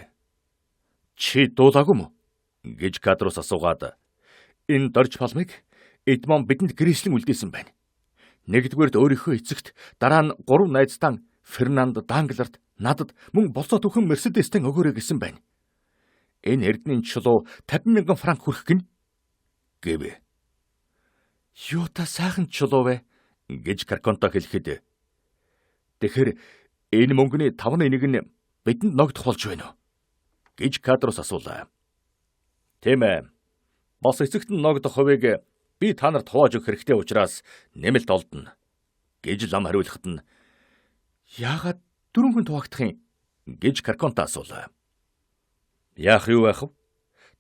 Чи дуулаагүй мө? Гэж Кадрус асуугаад энэ дорж палмыг Эдмон бидэнд гэрээслэн үлдээсэн байна. Нэгдүгээрд өөрийнхөө эцэгт, дараа нь 3 найзтан Фернанд Дангларт надад мөн болцоо төхөн Мерседестэн өгөөрэй гэсэн байна. Энэ эрдэнийн чулуу 50,000 франк хүрэх гин гэв. Юу та сайхан чулуу вэ? Гэж Карконта хэлэхэд тэгэхээр энэ мөнгөний 5/1 нь бидэнд ногдох болж байна уу? Гэж Кадрус асуулаа. Тийм ээ. Бас эцэгт нь ногдох хувийг би та нарт хувааж өгөх хэрэгтэй учраас нэмэлт олдно. Гэж лам хариулахад нь яагаад 4 хүн хуваагдах юм? Гэж Карконта асуулаа. Яах юу байх вэ?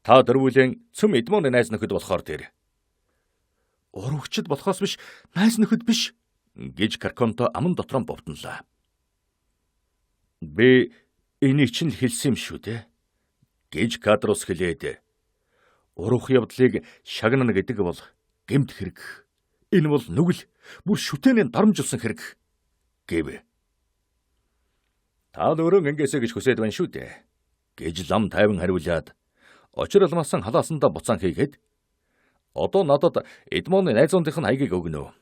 Та дөрвөлэн цөм Эдмоны найз нөхөд болохоор тэр. Урагчд болохоос биш, найз нөхөд биш. Гэж Карконта аман дотроо бовтнолаа. Би энийг чинь хэлсэн юм шүү дээ. Гэж Кадрус хэлээд уруух явдлыг шагнана гэдэг бол гэмт хэрэг. Энэ бол нүгэл, бүр шүтээний дарамжилсан хэрэг гэв. Та өөрөө ингэсэ гэж хүсэж байна шүү дээ. Гэж лам тайван хариулаад очир алмаасан халаасандаа буцаан хийгээд одоо надад Эдмоны найзуудынх нь хаягийг өгнө.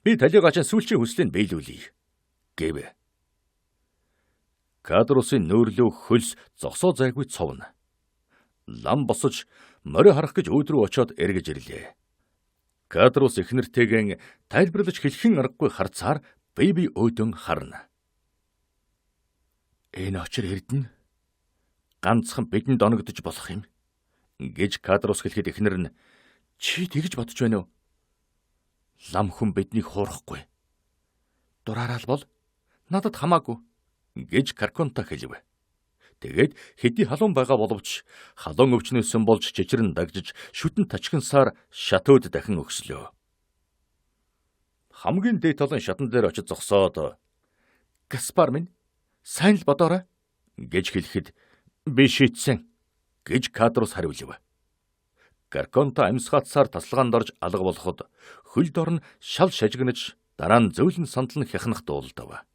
Би талигачийн сүүлчийн хүслийг биелүүлье гэв. Кадрусын нөөрлөө хөлс зогсоо зайгүй цовно. Лам босож морио харах гэж өөдрөө очоод эргэж ирлээ. Кадрус эхнэртэйгэн тайлбарлаж хэлхэн аргагүй харцаар беби өөдөн харна. Энэ очир эрдэнэ. Ганцхан бидэнд оногдож болох юм. Гэж Кадрус хэлэхэд эхнэр нь чи тэгж бодож байна уу? Лам хүн биднийг хуурахгүй. Дураараа л бол надад хамаагүй. Гэж Карконта хэлв. Тэгээд хэдий халуун байгаа боловч халуун өвчнөөсөн болж чичрэн дагжиж шүтэн тачхансаар шатууд дахин өгслөө. Хамгийн дээд талын шатан дээр очиж зогсоод Гаспар минь сайн л бодоорой гэж хэлэхэд би шийдсэн гэж Кадрус хариулв. Карконта амьсгаатсаар тасалгаанд орж алга болоход хөл дорн шал шажигнаж дараа нь зөөлөн сандал нь хяхнах дуулдав.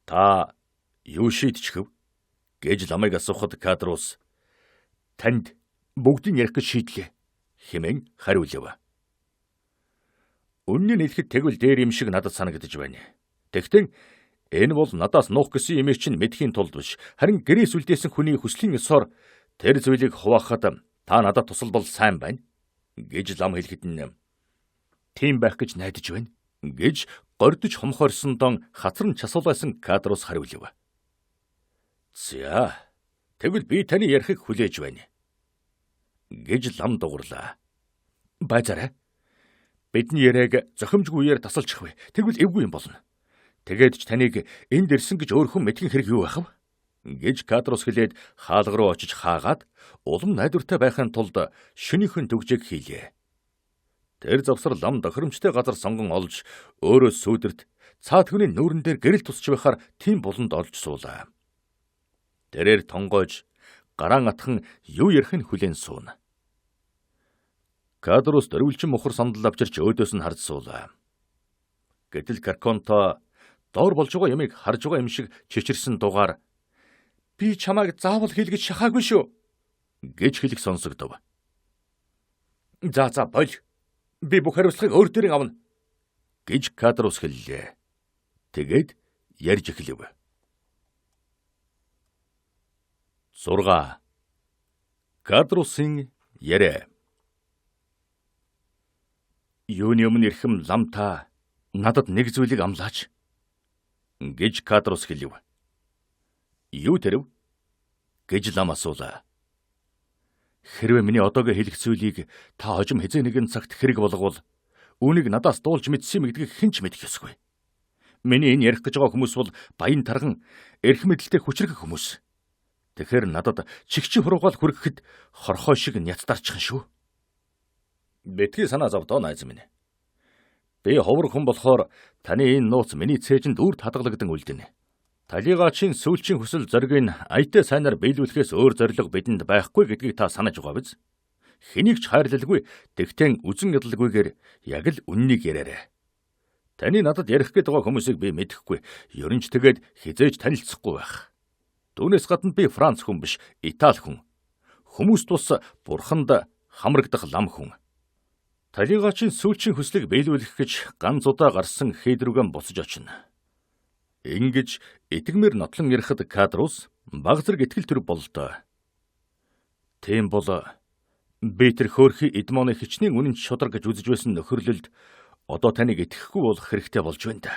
Та юу шийдчихв? Гэж ламыг асуухад Кадрус танд бүгдийг ярих гэж шийдлээ хэмээн хариулв. Үнэн нь хэлэхэд тэгвэл дээр юм шиг надад санагдаж байна. Тэгтэн энэ бол надаас нуух гэсэн юмыг чинь мэдхийн тулд биш, харин гэрээс үлдээсэн хүний хүслийн ёсоор тэр зүйлийг хуваахад та надад тусал бол сайн байна гэж лам хэлэхэд нь тийм байх гэж найдаж байна гэж гордож хомхорсон дон хацран часуулсан Кадрус хариулв. За, тэгвэл би таны ярихыг хүлээж байна. Гэж лам дугарлаа. Базараа. Бидний яриаг зохимжгүйгээр тасалчих вэ? Тэгвэл эвгүй юм болно. Тэгээд ч таныг энд ирсэн гэж өөр хүн мэдхийн хэрэг юу байх вэ? Гэж Кадрус хэлээд хаалга руу очиж хаагаад улам найдвартай байхын тулд шөнийхэн төгжийг хийлээ. Тэр завсар лам тохиромжтой газар сонгон олж өөрөө сүүдэрт цаад хүний нүүрэн дээр гэрэл тусч байхаар тийм буланд олж суулаа. Тэрээр тонгойж гараан атхан юу ярих нь хүлээн сууна. Кадрус дөрвөлжин мухар сандал авчирч өөдөөс нь харж суулаа. Гэтэл Карконто доор болж байгаа ямыг харж байгаа юм шиг чичирсэн дугаар "Би чамайг заавал хийлгэж шахаагүй шүү" гэж хэлэх сонсогдов. За боль. Би бүх хариуцлагыг өөр дээрээ авна гэж Кадрус хэллээ. Тэгээд ярьж эхлэв. 6. Кадрусын яриа. Юуны өмнө эрхэм ламта надад нэг зүйлийг амлаач гэж Кадрус хэлв. Юу тэрв? Гэж лам асуулаа. Хэрвээ миний одоогийн хэлэх зүйлийг та хожим хэзээ нэгэн цагт хэрэг болговол үүнийг надаас дуулж мэдсэн юм гэдгийг хэн ч мэдэх ёсгүй. Миний энэ ярих гэж байгаа хүмүүс бол баян тарган эрх мэдэлтэй хүчрэг хүмүүс. Тэгэхээр надад чигчи хуруугаал хүргэхэд хорхой шиг няцдарчихсан шүү. Бэтгий санаа зовдоо найз минь. Би ховор хүн болохоор таны энэ нууц миний цээжинд үрд хадгалагдсан үлдэнэ. Талигаачийн сүүлчийн хүсэл зориг нь аятай сайнаар биелүүлэхээс өөр зориг бидэнд байхгүй гэдгийг та санаж байгаа биз? Хэнийг ч хайрлалгүй, тэгтэн үзэн ядалгүйгээр яг л үннийг яриарай. Таны надад ярих гээд байгаа хүмүүсийг би мэдэхгүй, ерөн ч тэгээд хизээж танилцахгүй байх. Түүнээс гадна би Франц хүн биш, Итали хүн. Хүмүүс тус бурханд хамрагдах лам хүн. Талигаачийн сүүлчийн хүслийг биелүүлэх гэж ганц удаа гарсан хейдрүүгэн буцаж очино. Ингэж итгэмээр нотлон ярихад Кадрус баг зэрэг итгэл төр боллоо. Тийм бол би тэр хөөрхий Эдмоны хичнээн үнэн шудар гэж үзэж байсан нөхөрлөлд одоо таныг итгэхгүй болох хэрэгтэй болж байна да.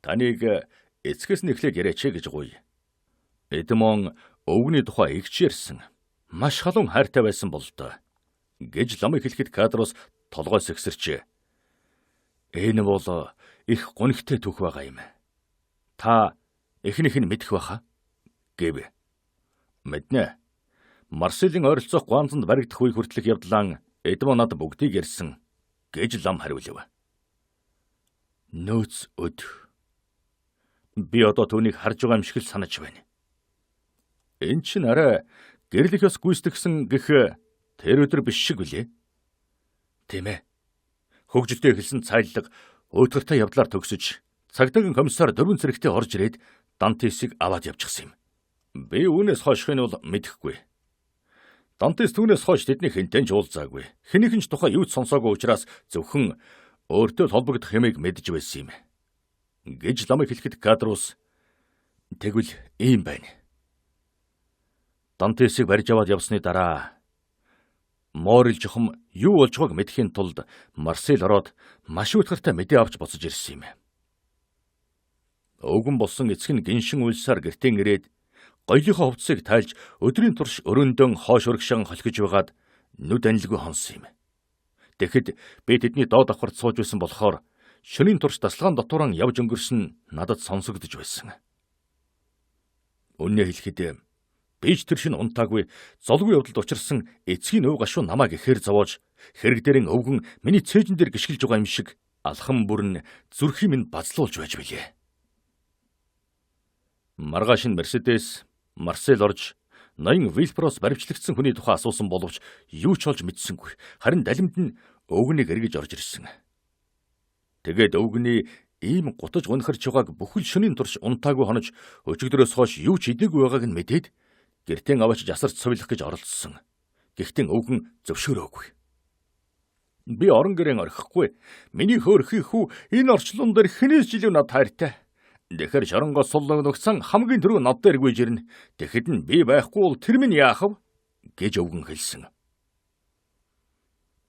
Таныг эцгэс нь эхлээд яриач гэж гуй. Эдмон өвгний тухай игч ярьсан. Маш халуун хайртай байсан боллоо. Гэж ламыг хэлэхэд Кадрус толгой сэгсэрч. Энэ бол их гонхтой түүх байгаа юм. Та эхнийх нь мэдэх байхаа гэв. Мэднэ. Марселийн ойролцоох Гуанзанд баригдах үе хүртэлх явдлаа Эдмонад бүгдийг ярьсан гэж лам хариулв. Нөөц өд. Би одоо түүнийг харж байгаа юм шиг л санаж байна. Энд чинь арай гэрлэх ёс гүйцэтгсэн гэх тэр өдөр биш шиг үлээ. Тийм ээ. Хөгжилтэй эхэлсэн цайллага өөдгөртэй явдлаар төгсөж, цагдаагийн комиссар 4 цэрэгтэй орж ирээд Дантесийг аваад явчихсан юм. Би үүнээс хойшхыг нь бол мэдэхгүй. Дантес түүнээс хойш тэдний хинтэн ч уулзаагүй. Хэнийхэн ч тухай юу ч сонсоогүй учраас зөвхөн өөртөө холбогдох юмыг мэдж байсан юм. Гэж ламыг хэлэхэд Кадрус тэгвэл ийм байна. Дантесийг барьж аваад явсны дараа Морил жохом юу болж байгааг мэдхийн тулд Марсел ороод маш утгартай мэдээ авч буцаж ирсэн юм. Өвгөн болсон эцэг нь гиншин уйлсаар гэртээ ирээд гоёлынхоо хувцсыг тайлж өдрийн турш өрөөндөө хоош урагшаан холхиж байгаад нүд анилгүй хонсон юм. Тэгэхэд би тэдний доод давхарт сууж байсан болохоор шөнийн турш тасалгаан дотоороо явж өнгөрсөн надад сонсогдож байсан. Үнэ хэлэхэд бич тэр шин унтаагүй золгүй явдалд учирсан эцгийн өв гашуу намайг ихээр зовоож хэрэг дээрэн өвгөн миний цээжин дээр гიშгэлж байгаа юм шиг алхам бүрэн зүрхийг минь базлуулж байж билээ. Маргааш нь Мерседес Марсел орж ноён Вилпрос баривчлагдсан хүний тухай асуусан боловч юу ч олж мэдсэнгүй. Харин далимд нь өвгнийг эргэж орж ирсэн. Тэгээд өвгний ийм гутаж унахарч байгааг бүхэл шөнийн турш унтаагүй хонож өчигдрөөс хойш юу ч идээгүй байгааг нь мэдээд гэртээ аваач жасарч сувилах гэж оролцсон. Гэхдээ өвгөн зөвшөөрөөгүй. Би орон гэрэн орхихгүй. Миний хөөрхий хүү энэ орчлон дээр хинээс жилүү над хайртай. Тэгэхэр шоронгоос суллаг нөхсөн хамгийн түрүү над дээр гүйж ирнэ. Тэгэхэд нь би байхгүй бол тэр минь яах вэ? Гэж өвгөн хэлсэн.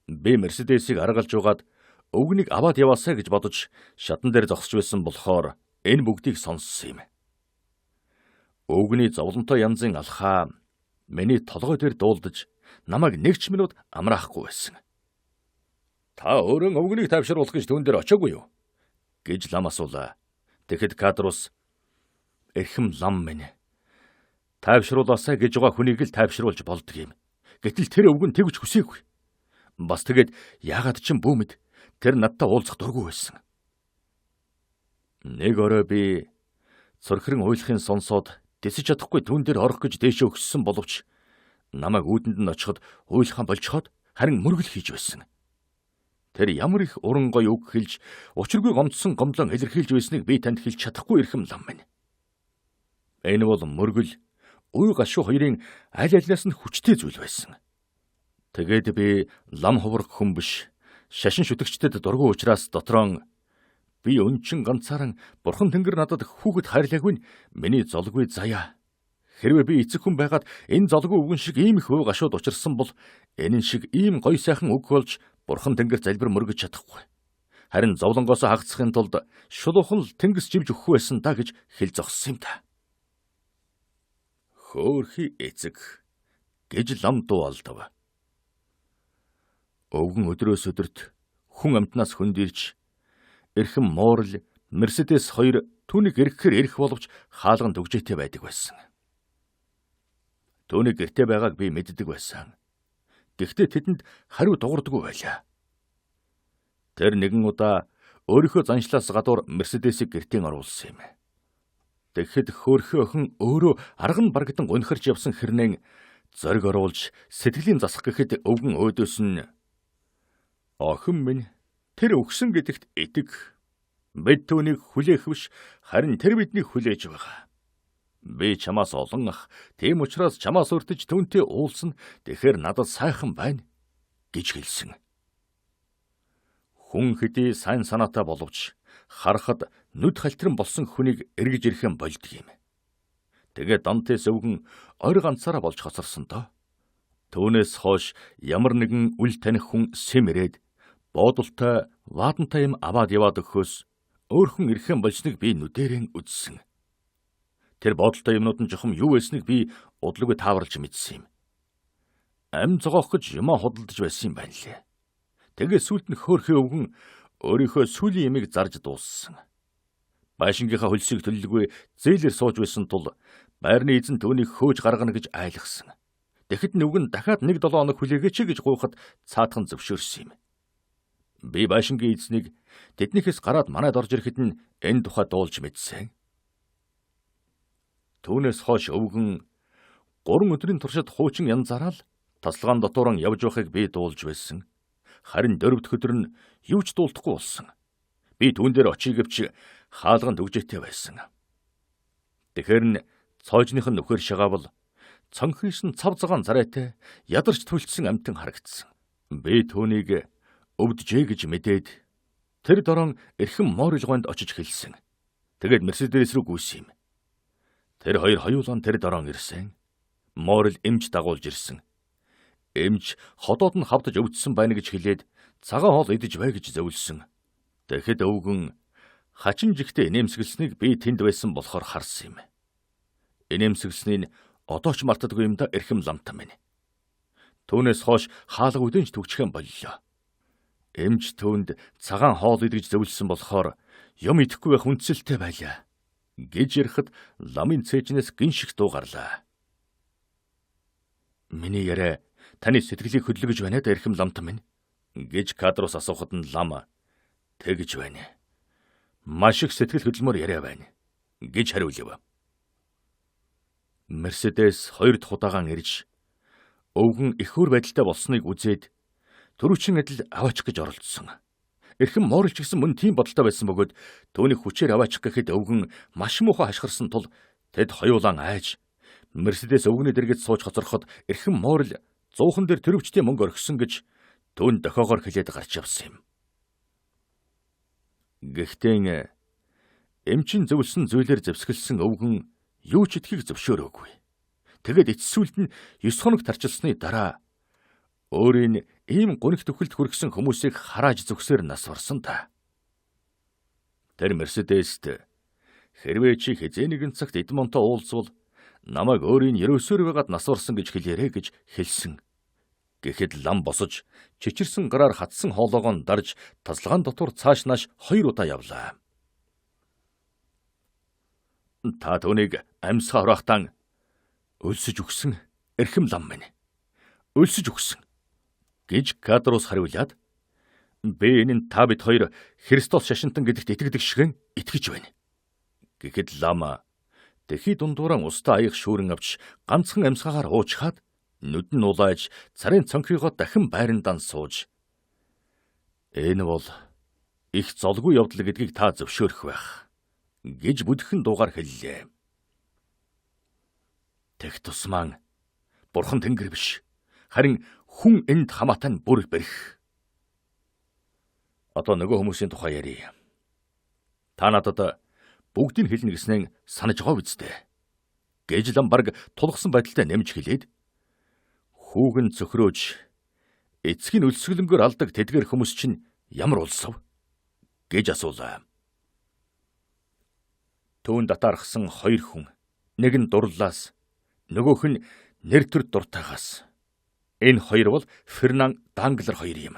Би Мерседесийг аргалж угаад өвгнийг аваад яваасаа гэж бодож шатан дээр зогсож байсан болохоор энэ бүгдийг сонссон юм. Өвгний зовлонтой янзын алхаа миний толгой дээр дуулдаж намайг нэг ч минут амраахгүй байсан. Та өөрөө өвгнийг тайвшруулах гэж түүн дээр очоогүй юу? Гэж лам асуулаа. Тэгэхэд Кадрус эрхэм лам минь. Тайвшруулаасаа гэж байгаа хүнийг л тайвшруулж болдог юм. Гэтэл тэр өвгөн тэгж хүсээгүй. Бас тэгээд яагаад ч юм бүүмэд тэр надтай уулзах дургүй байсан. Нэг орой би цорхрын уйлахын сонсоод дэсэж чадахгүй түүн дээр орох гэж дээшээ өгссөн боловч намайг үүдэнд нь очиход уйлахаа болчиход харин мөргөл хийж байсан. Тэр ямар их уран гой үг хэлж учиргүй гомдсон гомдлон илэрхийлж байсныг би танд хэлж чадахгүй эрхэм лам минь. Энэ бол мөргөл уй гашуу хоёрын аль алиас нь хүчтэй зүйл байсан. Тэгээд би лам хувраг хүн биш, шашин шүтгчдэд дургу учраас дотроо би өнчин ганцааран бурхан тэнгэр надад хүүхэд хайрлаагүй миний золгүй заяа. Хэрвээ би эцэг хүн байгаад энэ золгүй үгэн шиг ийм их уй гашууд учирсан бол энэ шиг ийм гоё сайхан үг болж бурхан тэнгэр залбир мөргөж чадахгүй. Харин зовлонгоос хагасхын тулд шулуухан л тэнгис живж өгөх байсан да гэж хэл зогссон юм да. Хөөхи эцэг гэж лам дуу алдав. Өвгөн өдрөөс өдөрт хүн амтнаас хөндөрж эрхэм моорл Мерседес 2 түүнийг эргэхээр эрэх боловч хаалган дүгжээтэй байдаг байсан. Түүний гэртээ байгааг би мэддэг байсан. Гэхдээ тэдэнд хариу дуурдаггүй байлаа. Тэр нэгэн удаа өөрийнхөө заншлаас гадуур Мерседесийг гэртээ оруулсан юм. Тэгэхэд хөөрхөн охин өөрөө арга нь барагдан гунхарч явсан хэрнээ зориг оруулж сэтгэлийн засах гэхэд өвгөн өөдөөс нь охин минь тэр өгсөн гэдэгт итэг. Бид түүнийг хүлээх биш, харин тэр биднийг хүлээж байгаа. Би чамаас олон ах, тийм учраас чамаас урдж түүнтэй уулзна, тэгэхээр надад сайхан байна гэж хэлсэн. Хүн хэдий сайн санаатай боловч харахад нүд хальтран болсон хүнийг эргэж ирэхэн болдог юм. Тэгээд Дантес өвгөн ойр ганцаараа болж хоцорсон доо. Түүнээс хойш ямар нэгэн үл таних хүн сэм ирээд буудалтай ваадантай юм аваад яваад өгөхөөс өөрхөн ирэхэн болсныг би нүдэрэн үзсэн. Тэр бодолтой юмнууд нь жохом юу байсныг би удалгүй тааварлж мэдсэн юм. Ам зогоох гэж юмаа худалдаж байсан юм байна лээ. Тэгээ сүлд нь хөөрхөн өвгөн өөрийнхөө сүлийн ямиг зарж дууссан. Байшингийнхаа хөлсийг төлөлгүй зээлэр сууж байсан тул байрны эзэн түүнийг хөөж гаргана гэж айлгсан. Тэгэхэд нүгэн дахиад 1-7 хоног хүлээгээч гэж гуйхад цаатхан зөвшөөрсөн юм. Би байшингийн эзнийг тэднийхээс гараад манайд орж ирэхэд нь энэ тухай дуулж мэдсэн. Түүнээс хойш өвгөн 3 өдрийн туршид хуучин янзаараа л тасалгаан дотоорон явж байхыг би дуулж байсан. Харин 4 дахь өдөр нь юу ч дуулдахгүй болсон. Би түүн дээр очие гэвч хаалганд өгжээтэй байсан. Тэгэхэр нь цоожных нь нөхөр шагаавал цонхис нь цав цагаан зарайтай ядарч түлцсэн амтан харагдсан. Би түүнийг өвдөжээ гэж мэдээд тэр дорон эрхэм моорилгоонд очиж хэлсэн. Тэгээд Мерседес рүү гүйсэн юм. Тэр хоёр хоёулаа тэр дорон ирсэн. Моорил эмч дагуулж ирсэн. Эмч ходоод нь хавдаж өвдсөн байна гэж хэлээд цагаан хоол идэж бай гэж зөвлөсөн. Тэгэхэд өвгөн хачин жигтэй инээмсэглэснийг би тэнд байсан болохоор харсан юм. Инээмсэглэснийг одоо ч мартадаггүй юм да эрхэм ламтан минь. Түүнээс хойш хаалга үдэнч төгчхөн боллоо. Эмч түүнд цагаан хоол идэж зөвлөсөн болохоор юм идэхгүй байх үндсэлтэй байлаа гэж ярихад ламын цээжнээс гин шиг дуу гарлаа. Миний яриа таны сэтгэлийг хөдлөж байна да эрхэм ламтан минь гэж кадрус асуухад нь лам тэгж байна. Маш их сэтгэл хөдлөмөр яриа байна гэж хариулв. Мерседес 2 дахь удаагаан ирж өвгөн их өөр байдалтай болсныг үзээд түрүүчийн адил аваачих гэж оролдсон. Эрхэм моорилч гэсэн мөн тийм бодолтой байсан бөгөөд түүнийг хүчээр аваачих гэхэд өвгөн маш муухай хашгирсан тул тэд хоёулаа айж Мерседес өвгөний дэргэд сууж хоцороход эрхэм моорил 100хан дээр төрөвчтэй мөнгө орхисон гэж түүнд дохиогоор хэлээд гарч явсан юм. Гэхдээ эмчин зөвлөсөн зүйлээр зэвсгэлсэн өвгөн юу ч идэхийг зөвшөөрөөгүй. Тэгэд эцсүүлд нь 9 хоног тарчилсны дараа өөрийн ийм гунигт өхөлд хүргэсэн хүмүүсийг харааж зүгсээр нас барсан та. Тэр Мерседест хэрвээ чи хэзээ нэгэн цагт Эдмонтой уулзвал намайг өөрийн ерөөсөөр байгаад нас барсан гэж хэлээрэй гэж хэлсэн. Гэхэд лам босож чичирсэн гараар хатсан хоолоогоо дарж тасалгаан дотор цааш нааш 2 удаа явлаа. Та түүнийг амьсгаа хураахтан өлсөж өгсөн эрхэм лам минь. Өлсөж өгсөн гэж кадрус хариулаад Би энэ та бид хоёр Христос шашинтан гэдэгт итгэдэг шигэн итгэж байна. Гэхэд лама тэхий дундууран устаа аяг шүүрэн авч ганцхан амьсгаагаар уучхаад нүд нь улааж царын цонхыгоо дахин байрандаа сууж энэ бол их золгүй явдал гэдгийг та зөвшөөрөх байх гэж бүдгхэн дуугаар хэллээ. Тэг тусман Бурхан Тэнгэр биш, харин хүн энд хамаатай нь бүр барих. Одоо нөгөө хүмүүсийн тухай ярив. Та надад бүгдийг хэлнэ гэснээр санаж байгаа биз дээ. Гэж лам бараг тулгсан байдалтай нэмж хэлээд хүүгэн цөхрөөж эцгийн өлсгөлөнгөөр алдаг тэдгэр хүмүүс чинь ямар улсав гэж асуулаа. Түүн татаархсан хоёр хүн, нэг нь дурлаас, нөгөөх нь нэр төр дуртайгаас. Энэ хоёр бол Фернан Данглер хоёр юм.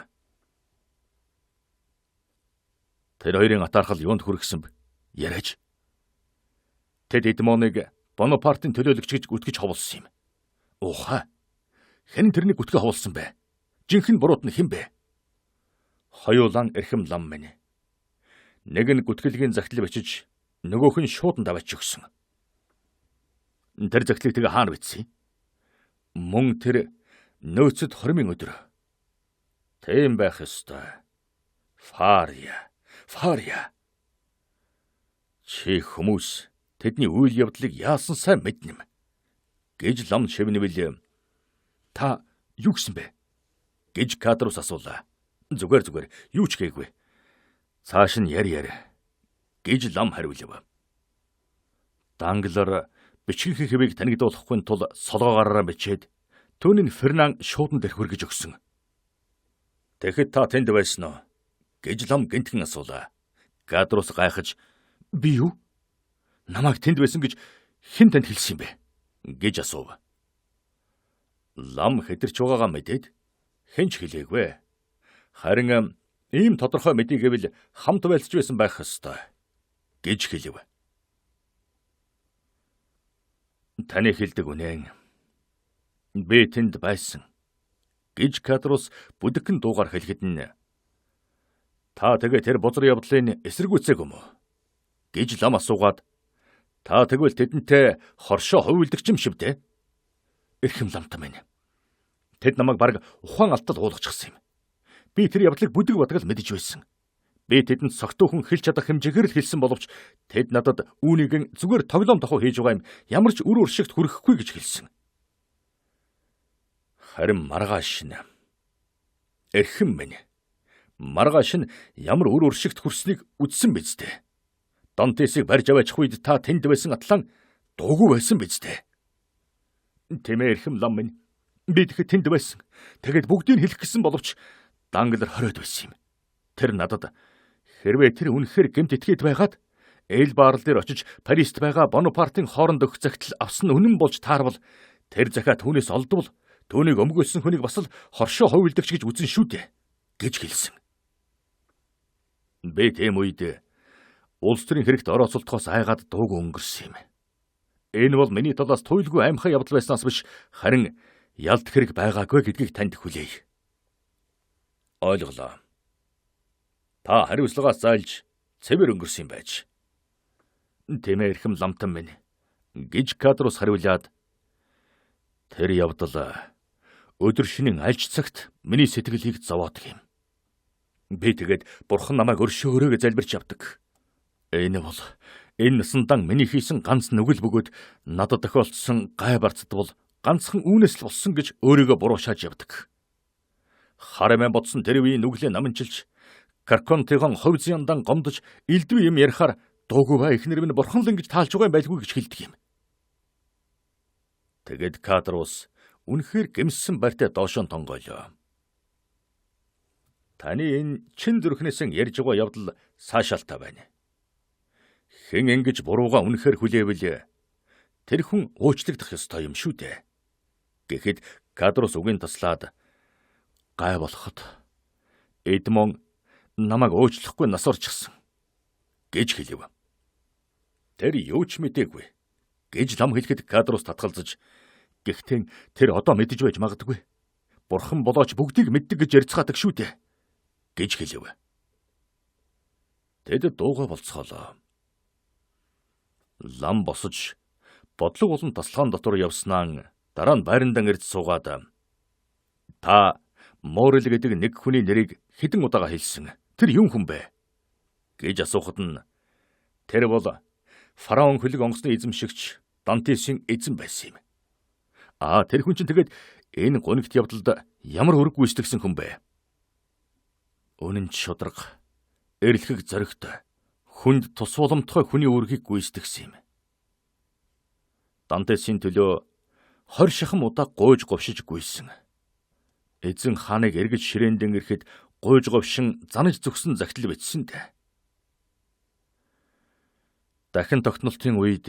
Тэр хоёрын атаархал юунд хүргэсэн бэ? Яриач. Тэд Эдмоныг Бонапартын төлөөлөгч гэж үтгэж ховолсон юм. Уухай. Хэн тэрнийг үтгэж ховолсон бэ? Жинхэнэ буруут нь хэн бэ? Хоёулан эрхэм лам минь. Нэг нь гүтгэлгийн загтлыг бичиж, нөгөөх нь шуудан даваач өгсөн. Тэр загтлыг тэгээ хаана бичсэн? Мөн тэр нөөцөд хормын өдөр. Тийм байх ёстой. Фария. Чи хүмүүс тэдний үйл явдлыг яасан сайн мэднэм. Гэж лам шивнэвэл та юу гэсэн бэ? Гэж Кадрус асуулаа. Зүгээр юу ч гээгүй. Цааш нь яри. Гэж лам хариулв. Данглер бичгийн хэвийг танигдуулахгүй тул солгоогаараа бичээд түүнийг Фернан шуудан дээр хүргэж өгсөн. Тэгэхэд та тэнд байсан уу? Гэж лам гинтхэн асуулаа. Кадрус гайхаж би юу? Намайг тэнд байсан гэж хэн танд хэлсэн юм бэ? Гэж асуув. Лам хэтэрч байгаагаа мэдээд хэн ч хэлээгүй. Харин ийм тодорхой мэдээ гэвэл хамт байлж байсан байх ёстой гэж хэлв. Таны хэлдэг үнэн. Би тэнд байсан гэж Кадрус бүдгэн дуугаар хэлэхэд нь та тэгээ тэр бузар явдлын эсэргүүцээг юм уу? Гэж лам асуугаад та тэгвэл тэдэнтэй хоршоо хувилдагч юм шиг дээ. Эрхэм ламтай минь. Тэд намайг бараг ухаан алтад уулгачихсан юм. Би тэр явдлыг бүдэг бодгол мэдэж байсан. Би тэдэнд согтуухан хэлж чадах хэмжээгээр л хэлсэн боловч тэд надад үүнийг зүгээр тоглоом тохоо хийж байгаа юм ямар ч үр уршигт хүрэхгүй гэж хэлсэн. Харин маргааш нь эрхэм минь. Маргааш нь ямар үр уршигт хүрснийг үзсэн биз дээ. Дантесийг барьж аваачих үед та тэнд байсан атлан дуугүй байсан биз дээ. Тэмээ эрхэм лам минь. Би тэгэхэд тэнд байсан. Тэгээд бүгдийг хэлэх гэсэн боловч Данглер хоройд байсан юм. Тэр надад хэрвээ тэр үнэхээр гэмт итгээд байгаад Эльбарл дээр очиж Парист байгаа Бонапартын хооронд өгөх загтал авсан үнэн болж таарвал тэр захаа түүнээс олдвол түүнийг өмгөөлсөн хүнийг бас л хоршоо хувилдагч гэж үзэн шүү дээ гэж хэлсэн. Би тийм үед улс төрийн хэрэгт орооцолтохоос айгаад дууг өнгөрсөн юм. Энэ бол миний талаас туйлгүй аимхай явдал байснаас биш харин ялт хэрэг байгаагүй гэдгийг танд хүлээе. Ойлголоо. Та хариуцлагаас зайлж цэвэр өнгөрсөн байж. Тэмээ эрхэм ламтан минь. Гэж Кадрус хариулаад тэр явдал өдөр шинийн альж цагт миний сэтгэлийг зовоодог юм. Би тэгээд бурхан намайг өршөөрөө залбирч явдаг. Энэ насандан миний хийсэн ганц нүгэл бөгөөд надад тохиолдсон гай барцад бол ганцхан үүнээс л болсон гэж өөрийгөө буруушааж явдаг. Харамаа бодсон тэр үеийн нүглээ наманчилж, Карконтыгон ховзяндан гомдож, элдвэ юм ярихаар дуугүй ихнэр минь бурханлан гэж таалж байгаа юм байлгүй гэж хэлдэг юм. Тэгэд Кадрус үнэхээр гэмссэн байртай доошон тонгойлоо. Таны энэ чин зүрхнээсээ ярьж байгаа явдал саашаалтай байна. Хэн ингэж бурууга үнэхээр хүлээвэл тэр хүн уучлагдах ёстой юм шүү дээ. Гэхэд Кадрус үгийн таслаад гай болоход Эдмон намайг уучлахгүй нас орчихсан гэж хэлв. Тэр юу ч мэдээгүй гэж лам хэлэхэд Кадрус татгалзаж гэхдээ тэр одоо мэдэж байж магадгүй. Бурхан болооч бүгдийг мэддэг гэж ярьцгаадаг шүү дээ гэж хэлэв. Тэд дууга болцоолоо. Лам босож бодлого болон тасалгаан дотор явснаа дараа нь байрандан ирж суугаад та Морел гэдэг нэг хүний нэрийг хэдэн удаага хэлсэн. Тэр юун хүн бэ? гэж асуухад нь тэр бол фараон хөлөг онгоцны эзэмшигч Дантесийн эзэн байсан юм. Тэр хүн чинь тэгээд энэ гонигт явдалд ямар өрг гүйцэтгсэн хүн бэ? Үнэн шударга, эрлхэг зоригтой, хүнд тус боломтгой хүний үргийг гүйцэтгсэн юм. Дантесийн төлөө 20 шахам удаа гуйж говшиж гүйсэн. Эзэн хааныг эргэж ширээндэн ирэхэд гуйж говшин занаж зүгсэн загтал бичсэн дээ. Дахин тогтнолтын үед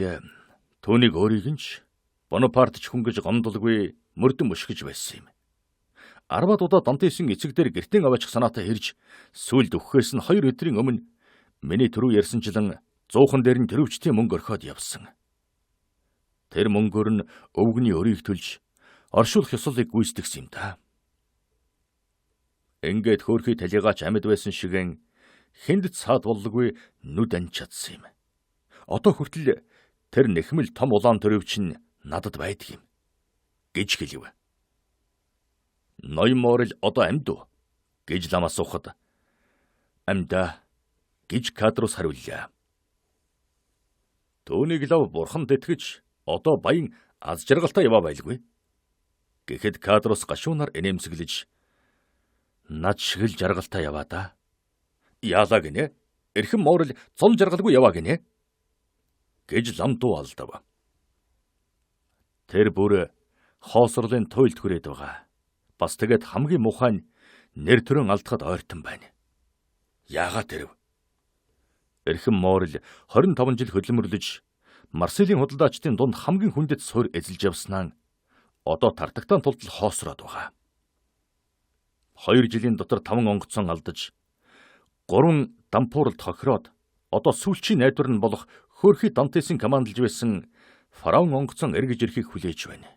түүнийг өөрийг нь ч Бонапарт ч хүнгэж гомдолгүй мөрдөн мушгиж байсан юм. 10 удаа Дантесийн эцэг дээр гэртэн аваачих санаатай ирж сүүлд өгөхөөс нь 2 өдрийн өмнө миний түрүү ярьсанчлан 100хан дээр нь тэрвчтийн мөнгө орхиод явсан. Тэр мөнгөөр нь өвгний өрийг төлж оршуулах ёслолыг гүйцэтгэсэн юм да. Ингээд хөөрхий талигаач амьд байсан шигэн хэнд цаад боллоггүй нүд ань чадсан юм. Одоо хүртэл тэр нэхмэл том улаан төрөвч нь надад байдаг юм гэж хэлв. Ной Морел одоо амьд уу? гэж лам асуухад амьда гэж Кадрус хариуллаа. Түүнийг лав бурхан тэтгэж одоо баян аз жаргалтай яваа байлгүй. Гэхэд Кадрус гашуунаар инээмсэглэж над шиг л жаргалтай яваа да. Яалаа гинэ? Эрхэм Морел зол жаргалгүй яваа гинэ? гэж лам дуу алдав. Тэр бүр хоосрлын туйлд хүрээд байгаа. Бас тэгээд хамгийн муухай нь нэр төрөн алдахад ойртон байна. Яагаад тэрв? Эрхэм Морел 25 жил хөдөлмөрлөж Марселийн худалдаачдын дунд хамгийн хүндэт суур эзэлж явснаа одоо тартагтаан тулд хоосроод байгаа. 2 жилийн дотор 5 онгоцон алдаж 3 дампууралд хохироод одоо сүүлчийн найдвар нь болох хөөрхий Дантесийн командалж байсан фараон онгоцон эргэж ирэхийг хүлээж байна.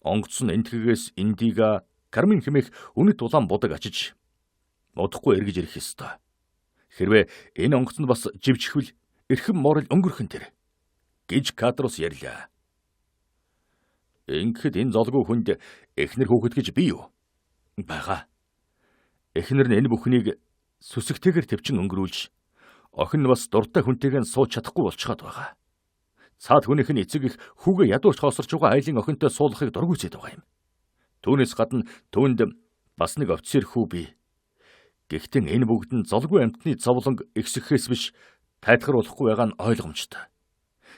Онгоцон энтгэгээс Индига, Кармен хэмээх үнэт улаан будаг очиж удахгүй эргэж ирэх ёстой. Хэрвээ энэ онгоцонд бас живчихвэл эрхэм Морел өнгөрхөн тэр гэж Кадрус ярьлаа. Ингэхэд энэ золгүй хүнд эхнэр хүүхэд гэж би юу? Бага. Эхнэр нь энэ бүхнийг сүсэгтэйгээр төвчин өнгөрүүлж охин нь бас дуртай хүнтэйгээ сууж чадахгүй болчиход байгаа. Цаад хүнийх нь эцэг их хүүгээ ядуурч хоосорч байгаа айлын охинтой суулгахыг дургүйцээд байгаа юм. Түүнээс гадна түүнд бас нэг офицер хүү бий. Гэхдээ энэ бүгд нь золгүй амьтны зовлонг ихсэхээс биш тайлхар болохгүй байгаа нь ойлгомжтой.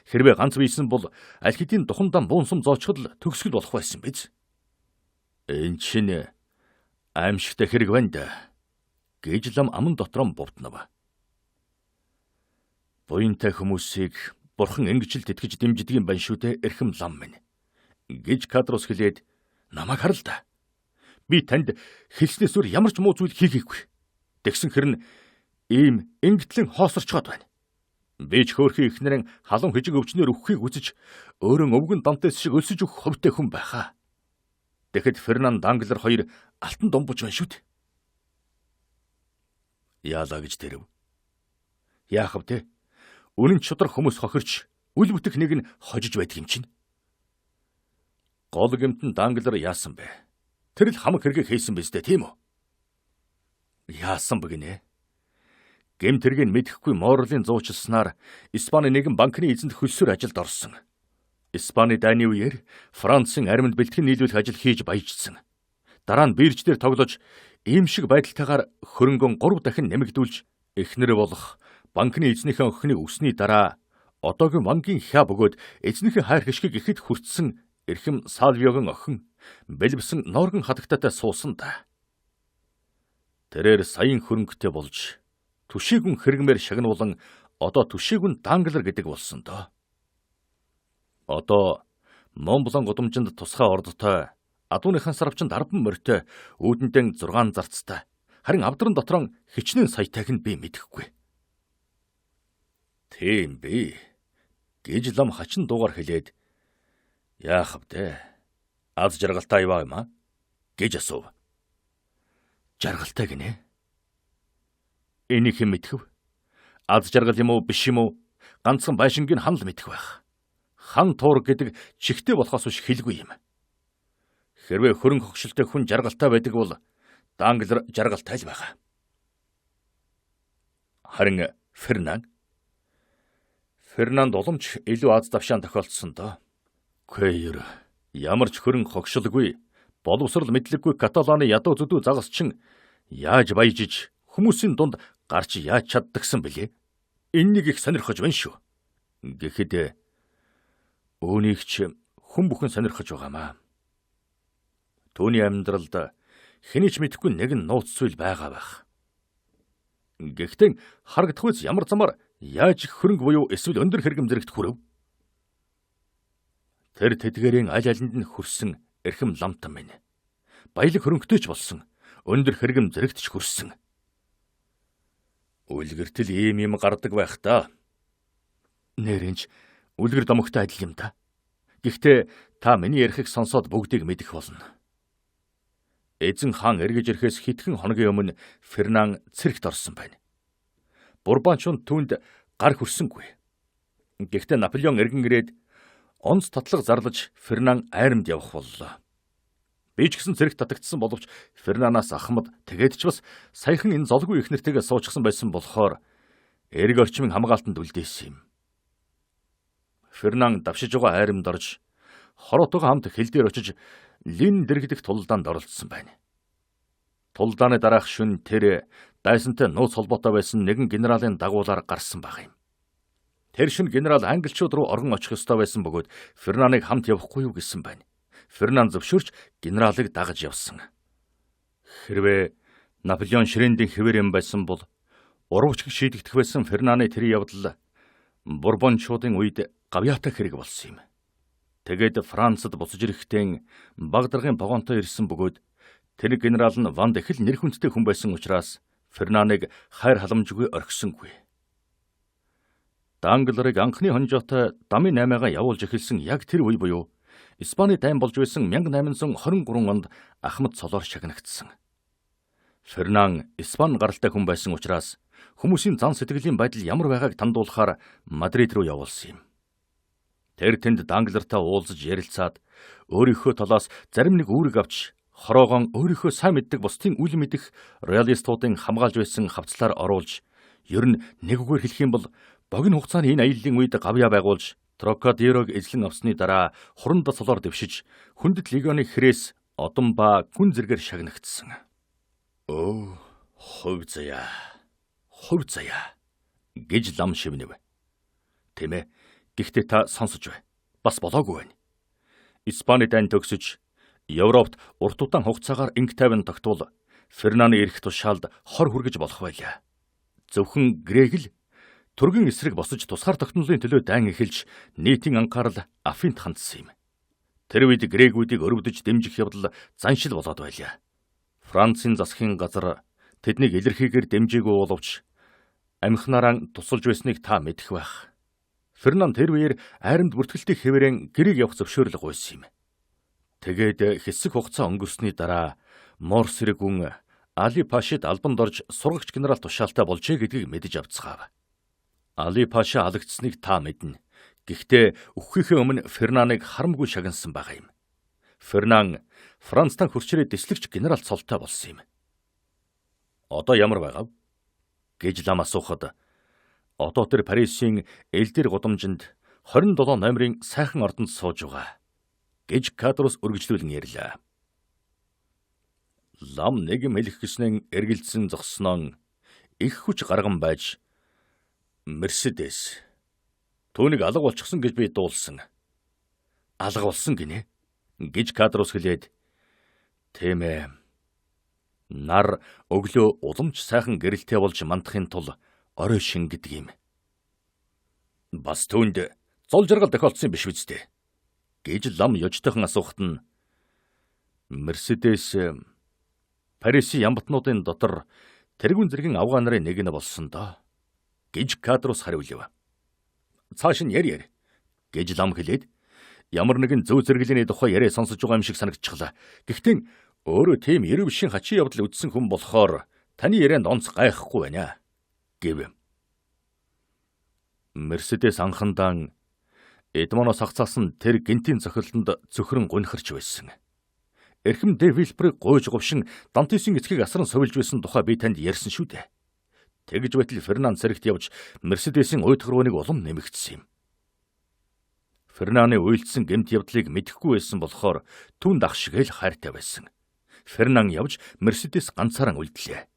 Хэрвээ ганц бийсэн бол аль хэдийн духандаа буун сум зоочход л төгсгөл болох байсан биз. Энэ чинь аимшигтай хэрэг байна да. Гэж лам аман дотроо бовднова. Буянтай хүмүүсийг бурхан ингэжл тэтгэж дэмждэг юм байна шүү дээ, эрхэм лам минь. Гэж Кадрус хэлээд намайг харал да. Би танд хэлснээс өөр ямар ч муу зүйл хийгээгүй. Тэгсэн хэрн ийм ингэтлэн хоосорчоод байна. Би ч хөөрхий ихнэрэн халуун хижиг өвчнөр өгөхийг үзэж өөрөө өвгөн Дантес шиг өлсөж өгөх ховтой хүн байхаа. Тэгэхэд Фернанд Данглер хоёр алтан домбож байна шүү дээ. Яалаа гэж тэрв. Яах вэ? Үнэн чудар хүмүүс хохирч үл бүтэх нэг нь хожиж байдаг юм чинь. Гол гэмтэн Данглер яасан бэ? Тэр л хамаг хэрэгээ хийсэн биз дээ, тийм үү? Яасан бэгнэ? Гэмт хэргийг мэдэхгүй Морелын зуучласнаар Испани нэгэн банкны эзэнд хөлсөөр ажилд орсон. Испани дайны үеэр Францын аримд бэлтгэн нийлүүлэх ажил хийж баяжсан. Дараа нь бирж дээр тоглож ийм шиг байдалтайгаар хөрөнгөн 3 дахин нэмэгдүүлж эхнэр болох банкны эзнийхээ охиныг өсний дараа одоогийн банкын хя бөгөөд эзнийхээ хайр хишгийг ихэд хүртсэн эрхэм Салвиогийн охин бэлбсэн нооргон хатагтаатай суусан да. Тэрээр саяын хөрөнгөтэй болж түшээгүн хэрэгмээр шагнуулан одоо түшээгүн Данглер гэдэг болсон доо. Одоо Монблан гудамжинд тусгай ордтой адууныхан сарвчанд 10 морьтой үүдэнтэй 6 зарцтай харин авдран дотроо хичнээн саятайг нь би мэдэхгүй. Тийм би гэж лам хачин дуугаар хэлээд яах вэ? Аз жаргалтай яваа юм аа гэж асуув. Жаргалтай гинэ. Энийг хэн мэдхэв? Аз жаргал юм уу биш юм уу? Ганцхан байшингийн хан л мэдэх байх. Хан туураг гэдэг чихтэй болохоос биш хэлгүй юм. Хэрвээ хөрөнгө хөгшөлтэй хүн жаргалтай байдаг бол Данглер жаргалтай л байгаа. Харин Фернанд уламж илүү аз давшаан тохиолдсон доо. Квейер ямар ч хөрөнгө хогшилгүй, боловсрал мэдлэггүй Каталаны ядуу зүдүү загасчин яаж баяжиж хүмүүсийн дунд гарч яаж чаддагсан бэлээ? Энэнийг их сонирхож байна шүү. Гэхэд үүнийг ч хүн бүхэн сонирхож байгаамаа. Түүний амьдралд хэний ч мэдэхгүй нэгэн нууц зүйл байгаа байх. Гэхдээ харагдах үс ямар замаар яаж их хөрөнгө буюу эсвэл өндөр хэрэгэм зэрэгт хүрэв? Тэр тэдгээрийн аль алинд нь хүрсэн эрхэм ламтан минь. Баялаг хөрөнгөтэй ч болсон, өндөр хэрэгэм зэрэгт ч хүрсэн. Үлгэртэл ийм гардаг байх та. Нэрэнч үлгэр домогтой адил юм да. Гэхдээ та миний ярихыг сонсоод бүгдийг мэдэх болно. Эзэн хаан эргэж ирэхээс хэдхэн хоногийн өмнө Фернан цэрэгт орсон байна. Бурбанчууд түүнд гар хүрсэнгүй. Гэхдээ Наполеон эргэн ирээд онц татлага зарлаж Фернан айрамд явах боллоо. Би ч гэсэн цэрэгт татагдсан боловч Фернанаас ахмад тэгээд ч бас саяхан энэ золгүй их нэртэйгээ суучихсан байсан болохоор эрг орчмын хамгаалтанд үлдээсэн юм. Фернан давшиж байгаа айрамд орж хороотойгоо хамт хил дээр очиж Лин дэргэдэх тулдаанд оролцсон байна. Тулдааны дараах шөнө тэр Дайсантай нууц холбоотой байсан нэгэн генералын дагуулаар гарсан баг юм. Тэр шөнө генерал англичууд руу оргон очих ёстой байсан бөгөөд Фернаныг хамт явахгүй юу гэсэн байна. Фернан зөвшөөрч генералыг дагаж явсан. Хэрвээ Наполеон ширэндийн хэвээр юм байсан бол урууч шийдэгдэх байсан Фернаны тэр явдал Бурбончуудын үед гавьяатай хэрэг болсон юм. Тэгээд Францад буцаж ирэхдээ Багдаргын погонтой ирсэн бөгөөд тэр генерал нь Ванд их л нэр хүндтэй хүн байсан учраас Фернаныг хайр халамжгүй орхисонгүй. Данглерыг анхны хонжоотой Дамын 8-аа явуулж эхэлсэн яг тэр үе буюу Испани дайн болж байсан 1823 онд Ахмад цолоор шагнагдсан. Фернан Испани гаралтай хүн байсан учраас хүмүүсийн зан сэтгэлийн байдал ямар байгааг тандуулахаар Мадрид руу явуулсан юм. Тэр тэнд Данглертай уулзаж ярилцаад өөрийнхөө талаас зарим нэг үүрэг авч хороогоон өөрийнхөө сайн мэддэг бусдын үл мэдэх роялистуудын хамгаалж байсан хавцлаар оруулж ер нь нэг үгээр хэлэх юм бол богино хугацааны энэ аяллаа үед гавьяа байгуулж Трокадерог эзлэн авсны дараа хуранд цолоор дэвшиж хүндэт легионы хэрээс одон ба гүн зэргээр шагнагдсан. Өө, хувь заяа гэж лам шивнэв. Тэмээ. Гэхдээ та сонсож бай. Бас болоогүй байна. Испани дайн төгсөж Европт урт удаан хугацаагаар инг тайван тогтвол Фернаны ирэх тушаалд хор хүргэж болох байлаа. Зөвхөн Грек л түргэн эсрэг босож тусгаар тогтнолын төлөө дайн эхэлж нийтийн анхаарал Афинд хандсан юм. Тэр үед Грекүүдийг өрөвдөж дэмжих явдал заншил болоод байлаа. Францын засгийн газар тэднийг илэрхийгээр дэмжээгүй боловч амхнараа тусалж байсныг та мэдэх байх. Фернан тэр үеэр айрамд бүртгэлтэй хэвээрэн гэрийг явах зөвшөөрлөг гуйсан юм. Тэгээд хэсэг хугацаа өнгөрсөний дараа Морс хэрэг гүн Али Пашид албанд орж сургагч генерал тушаалтай болжээ гэдгийг мэдэж авцгаав. Али Паша алагдсныг та мэднэ. Гэхдээ өгөхийнхээ өмнө Фернаныг харамгүй шагнасан байгаа юм. Фернан Францтан хурцрээ дэслэгч генерал цолтой болсон юм. Одоо ямар байгаав? Гэж лам асуухад одоо тэр Парисын Элдэр гудамжинд 27 номерын сайхан ордонд сууж байгаа гэж Кадрус үргэлжлүүлэн ярьлаа. Лам нэг юм хэлэх гэснээр эргэлзсэн зогсноо их хүч гарган байж Мерседес түүнийг алга болчихсон гэж би дуулсан. Алга болсон гинэ гэж Кадрус хэлээд тийм ээ. Нар өглөө уламж сайхан гэрэлтэй болж мандахын тулд орой шин гэдэг юм. Бас түүнд зол жаргал тохиолдсон биш үсттэй. Гэж лам ёжтойхон асуухад нь Мерседес Парисын ямбатнуудын дотор тэргүүн зэргийн авгаа нарын нэг нь болсон доо. Гэж Кадрус хариулв. Цааш нь яр гэж лам хэлээд ямар нэгэн зөв зэрэглэний тухай яриа сонсож байгаа юм шиг санагдчихлаа. Гэхдээ өөрөө тийм эрв шин хачин явдал үдсэн хүн болохоор таны ярианд онц гайхгүй байна. гэв. Мерседес анхандаа Эдмоноос хагцаасан тэр гинтийн цохилтонд зөвхөрөн гунхарч байсан. Эрхэм Дэ Вилберийг гуйж говшин Дантесийн эцгийг асран совилж байсан тухай би танд ярьсан шүү дээ. Тэгж байтал Фернанд цэрэгт явж Мерседесийн уйдгарууны улам нэмэгдсэн юм. Фернаны уйлдсан гэмт явдлыг мэдэхгүй байсан болохоор түүнд ах шигээл хайртай байсан. Фернан явж Мерседес ганцаараа үлдлээ.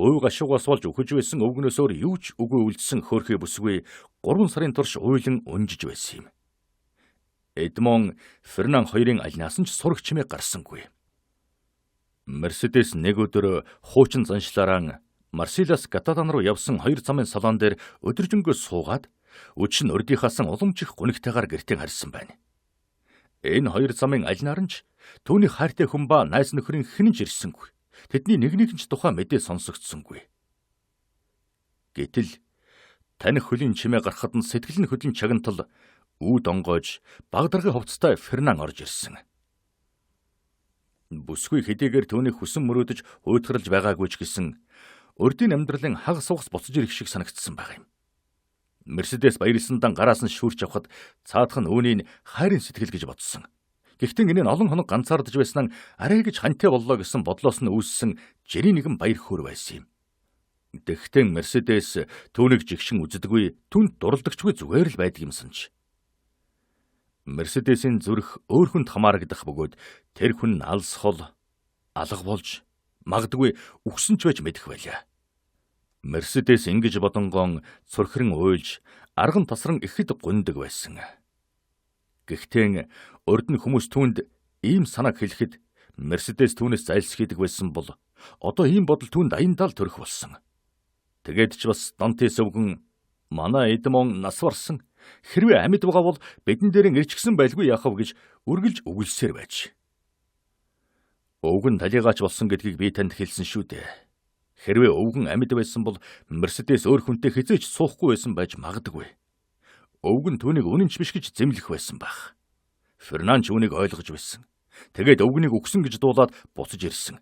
Уй гашуугаас болж өгөж байсан өвгнөөсөөр юу ч үгүй үлдсэн хөөрхий бүсгүй 3 сарын турш уйлан унжиж байсан юм. Эдмон Фернан хоёрын альнаас нь ч сурах чимээ гарсангүй. Мерседес нэг өдөр хуучин заншлаараа Марсилиас Каталан руу явсан 2 замын салон дээр өдөржингөө суугаад өчн урдийнхаасан уламжих гунигтайгаар гэртээ харсан байна. Энэ 2 замын альнаар нь ч түүний хайртай хүн ба найз нөхрийн хэн ч ирсэнгүй. Тэдний нэг ч тухай мэдээ сонсогдсонгүй. Гэтэл таних хөлийн чимээ гарахад нь сэтгэл нь хөдлөн чагнатал үүд онгойж багдаргын хувцастай Фернан орж ирсэн. Бүсгүй хэдийгээр түүнийг хүсэн мөрөөдөж уйтгарлаж байгаагүй ч гэсэн урдийн амьдралын хагас сугас буцаж ирэх шиг санагдсан баг юм. Мерседес баярлсандан гараас нь шүүрч авахад цаадах нь үүнийг хайрын сэтгэл гэж бодсон. Гэхдээ энэ нь олон хоног ганцаардж байснаа арай гэж хантай боллоо гэсэн бодлоос нь үүссэн жирийн нэгэн баяр хөөр байсан юм. Тэгтээ Мерседес түүнийг жигшин үздэггүй, түнд дурлагдчихгүй зүгээр л байдаг юмсан ч. Мерседесийн зүрх өөр хүнд хамаарагдах бөгөөд тэр хүн алс хол, алга болж, магадгүй үхсэн ч байж мэдэх байлаа. Мерседес ингэж бодонгон цурхран уйлж, арган тасран ихэд гундаг байсан. Гэхдээ урд нь хүмүүс түүнд ийм санааг хэлэхэд Мерседес түүнээс зайлсхийдэг байсан бол одоо ийм бодол түүнд аяндаа л төрөх болсон. Тэгээд ч бас Дантес өвгөн манай Эдмон нас барсан. Хэрвээ амьд байгаа бол бидэн дээрэн ирчихсэн байлгүй яахав гэж үргэлж өгүүлсээр байж. Өвгөн талигаач болсон гэдгийг би танд хэлсэн шүү дээ. Хэрвээ өвгөн амьд байсан бол Мерседес өөр хүнтэй хизээч суухгүй байсан байж магадгүй. Өвгөн түүнийг үнэнч биш гэж зэмлэх байсан байх. Фернан ч үүнийг ойлгож байсан. Тэгээд өвгнийг өгсөн гэж дуулаад буцаж ирсэн.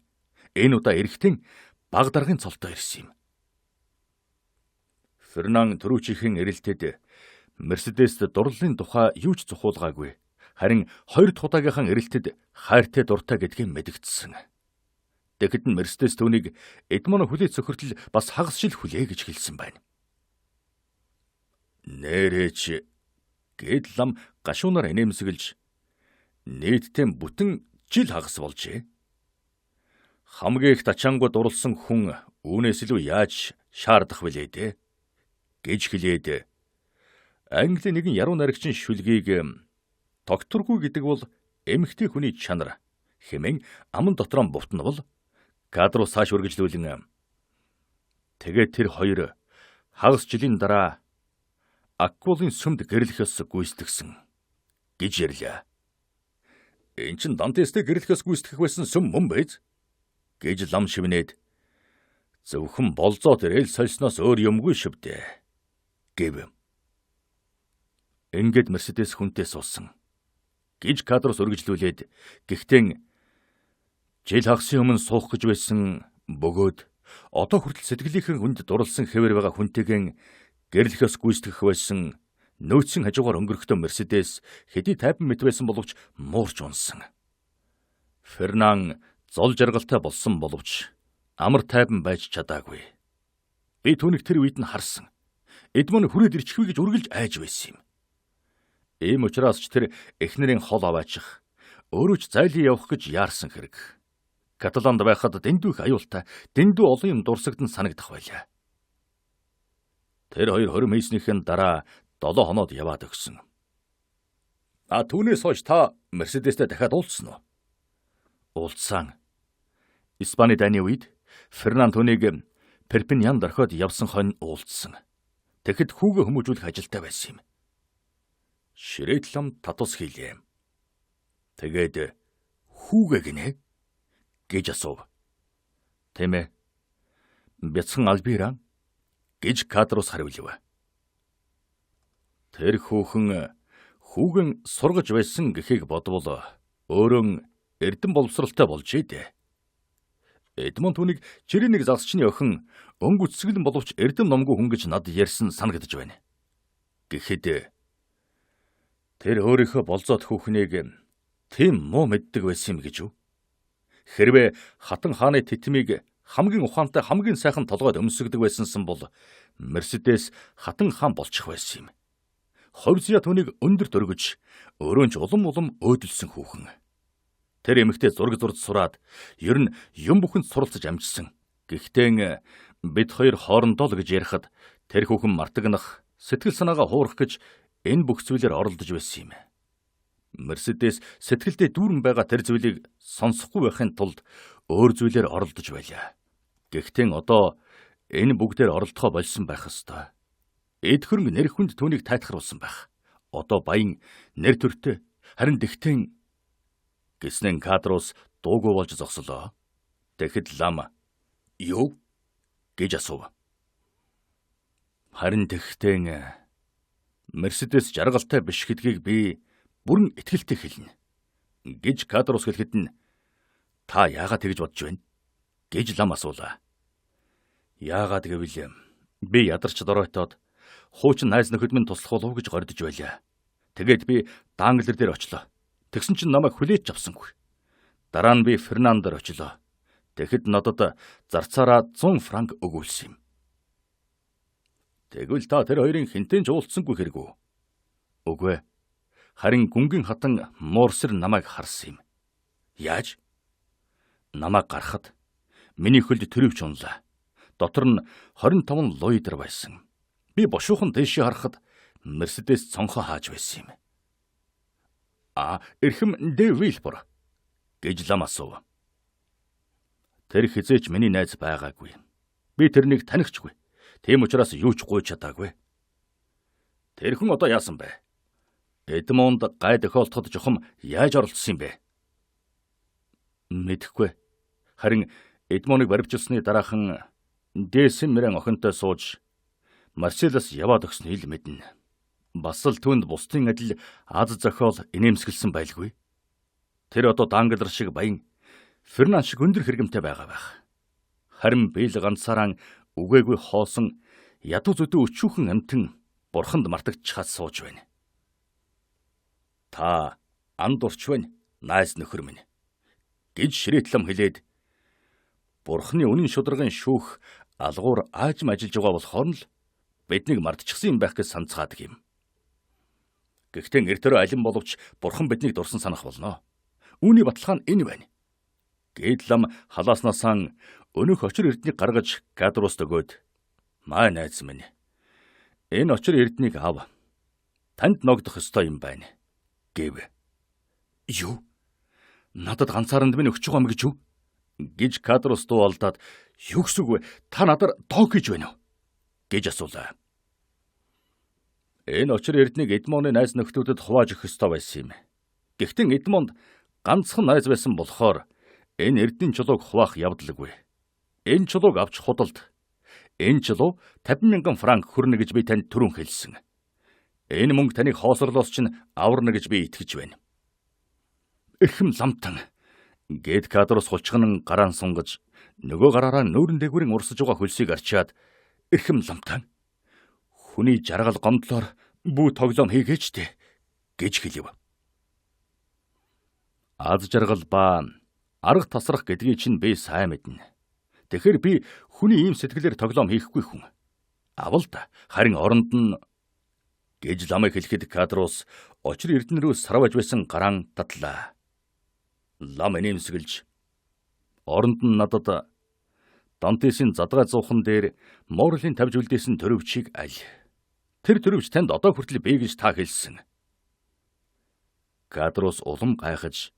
Энэ удаа эрэхтэн баг даргын цолтой ирсэн юм. Фернан түрүүчийнхэн эрэлтэд Мерседест дурлалын тухай юу ч зохиулгаагүй. Харин 2 дахь удаагийнхан эрэлтэд хайртай дуртай гэдгийг мэдэгдсэн. Тэгэхэд нь Мерседес түүнийг Эдмоно хүлээ цөхөртөл бас хагас шил хүлээ гэж хэлсэн байна. Нэрээч гэд лам гашуунаар инээмсэглэж нийтдээ бүтэн жил хагас болжээ. Хамгийн их тачаангууд дурлсан хүн үүнээс илүү яаж шаардах вэлээ дээ гэж хэлээд Англи нэгэн яруу найрагчин шүлгийг докторгүй гэдэг бол эмэгтэй хүний чанар хэмээн аман дотроо бутнавал кадруу цааш үргэлжлүүлэн тэгээд тэр хоёр хагас жилийн дараа Акулын сүмд гэрлэхээс гүйцэтгсэн гэж ярьлаа. Энд чин Дантестэй гэрлэхээс гүйцэтгэх байсан сүм мөн байз гэж лам шивнээд зөвхөн болзоо тэрэл сольсноос өөр юмгүй шивдэ гэв. Ингээд Мерседес хүнтэй суусан гэж кадрус үргэлжлүүлээд гэхдээ жил хагасын өмнө суух гэж байсан бөгөөд одоо хүртэл сэтгэлийнхэн хүнд дурлсан хэвээр байгаа хүнтэйгэн гэрлэхээс гүйцэтгэх байсан нөөцийн хажуугаар өнгөрөхдөө Мерседес хэдий тайван мэт байсан боловч муурч унсан. Фернан зол жаргалтай болсон боловч амар тайван байж чадаагүй. Би түүнийг тэр үед нь харсан. Эдмон хүрээд ирчихвэ гэж үргэлж айж байсан юм. Ийм учраас ч тэр эхнэрийн хол аваачих, өөрөө ч зайлын явах гэж яарсан хэрэг. Каталанд байхад дэндүү их аюултай, дэндүү олон юм дурсагдан санагдах байлаа. Тэр хоёр хоримейснийхэн дараа 7 хоноод яваад өгсөн. Түүнээс хойш та Мерседестэй дахиад уулзсан уу? Уулзсан. Испани дайны үед Фернан түүнийг Перпиньянд орхиод явсан хойно уулзсан. Тэгэхэд хүүгээ хүмүүжүүлэх ажилтай байсан юм. Ширээд лам татус хийлээ. Тэгээд хүүгээ гинэ гэж асуув. Тэмээ. Бяцхан Альбира гэж кадрус хариулв. Тэр хүүгэн сургаж байсан гэхийг бодвол өөрөн эрдэн боловсралтай болжээ дээ. Эдмон түүнийг чирийн нэг засчны охин өнгөцсгэл боловч эрдэм номгүй хүн гэж над ярьсан санагдаж байна. Гэхэд тэр өөрийнхөө болзоот хүүхнийг тийм муу мэддэг байсан юм гэж үү? Хэрвээ хатан хааны титмийг хамгийн ухаантай хамгийн сайхан толгойд өмсгдөг байсансан бол Мерседес хатан хаан болчих байсан юм. Ховзя түүнийг өндөр дөргөж өөрөө ч улам өөдөлсөн хүүхэн. Тэр эмэгтэй зураг зурж сураад ер нь юм бүхэнд суралцаж амжсан. Гэхдээ бид хоёр хоорондоо л гэж ярихад тэр хүүхэн мартагнах, сэтгэл санаагаа хуурах гэж энэ бүх зүйлээр оролдож байсан юм. Мерседес сэтгэлдээ дүүрэн байгаа тэр зүйлийг сонсохгүй байхын тулд өөр зүйлээр оролдож байлаа. Гэхдээ одоо энэ бүгдээр оролдохоо болсон байх ёстой. Эд хөрөнгө нэр хүнд түүнийг тайтгаруулсан байх. Одоо баян нэр төртэй харин дэгтэн гэснэн Кадрус дуугүй болж зогслоо. Тэгэхэд лам юу гэж асуув. Харин тэгтэн Мерседес жаргалтай биш гэдгийг би бүрэн итгэлтэй хэлнэ гэж Кадрус хэлэхэд нь та яагаад тэгж бодож байна гэж лам асуулаа. Яагаад гэвэл би ядарч доройтоод хуучин найз нөхөд минь туслах болов гэж гордож байлаа. Тэгээд би Данглер дээр очлоо. Тэгсэн чинь намайг хүлээж авсангүй. Дараа нь би Фернандоор очлоо. Тэгэхэд надад зарцаараа 100 франк өгүүлсэн юм. Тэгвэл та тэр хоёрын хинтэн ч уулзсангүй хэрэг үү? Үгүй. Харин гүнгийн хатан Морсер намайг харсан юм. Яаж? Намайг гарахад миний хөлд төрөвч унлаа. Дотор нь 25 луйдер байсан. Би бошуухан дэшээ харахад Мерседес цонхоо хааж байсан юм. Эрхэм Дэ Вилбор гэж лам асуув. Тэр хизээч миний найз байгаагүй. Би тэрнийг танихчгүй. Тийм учраас юу ч гуйж чадаагүй. Тэр хүн одоо яасан бэ? Эдмонд гай тохиолдоход жохом яаж оролцсон юм бэ? Мэдэхгүй. Харин Эдмоныг баривчилсны дараахан Десимерэн охинтой сууж Марселос яваад өгснө ил мэднэ. Бас л түүнд бусдын адил аз зохиол инээмсэглсэн байлгүй. Тэр одоо Данглер шиг баян, Фернанд шиг өндөр хэрэгэмтэй байгаа байх. Харин би л ганцаараа үгээгүй хоосон ядуу зүдүү өчүүхэн амтэн бурханд мартагдчихад сууж байна. Та анд урч байна, найз нөхөр минь гэж ширээтлэм хэлээд бурхны үнэн шударгын шүүх алгуур аажим ажиллаж байгаа болохоор л биднийг мартчихсан юм байх гэж санацгаадаг юм. Гэхдээ эртөө алин боловч бурхан биднийг дурсан санах болно. Үүний баталгаа нь энэ байна. Гэдлэм халааснасаа өнөөх очир эрднийг гаргаж Кадруст өгөөд маа найз минь. Энэ очир эрднийг ав. Танд ногдох ёстой юм байна гэв. Юу? Надад ганцааранд минь өгч байгаа юм гэж юу? Гэж Кадрус дуулдаад юу гэсэн үг вэ? Та надаар тоог хийж байна уу? Гэж асуулаа. Энэ очир эрднийг Эдмоны найз нөхдүүдэд хувааж өгөх ёстой байсан юм. Гэхдээ Эдмонд ганцхан найз байсан болохоор энэ эрдний чулууг хуваах явдалгүй. Энэ чулууг авч худалд. Энэ чулуу 50,000 франк хүрнэ гэж би танд түрүүн хэлсэн. Энэ мөнгө таныг хоосорлоос чинь аварна гэж би итгэж байна. Эрхэм ламтан гэд Кадрус хулчган гараан сунгаж нөгөө гараараа нүүрэн дээгүүрийн урсаж байгаа хөлсийг арчаад эрхэм ламтан хүний жаргал гомдлоор бүү тоглоом хийгээчтэй гэж хэлв. Аз жаргал ба арга тасрах гэдгийг чинь би сайн мэднэ. Тэгэхээр би хүний ийм сэтгэлээр тоглоом хийхгүй хүн. Авал та харин оронд нь гэж ламыг хэлэхэд Кадрус очир эрдэнэ рүү сарваж байсан гараан татлаа. Лам нэмсгэлж оронд нь надад Дантесийн задгай зуухан дээр Морлийн тавьж үлдээсэн төрөвчийг аль. Тэр төрөвч танд одоо хүртэл бий гэж та хэлсэн. Кадрус улам гайхаж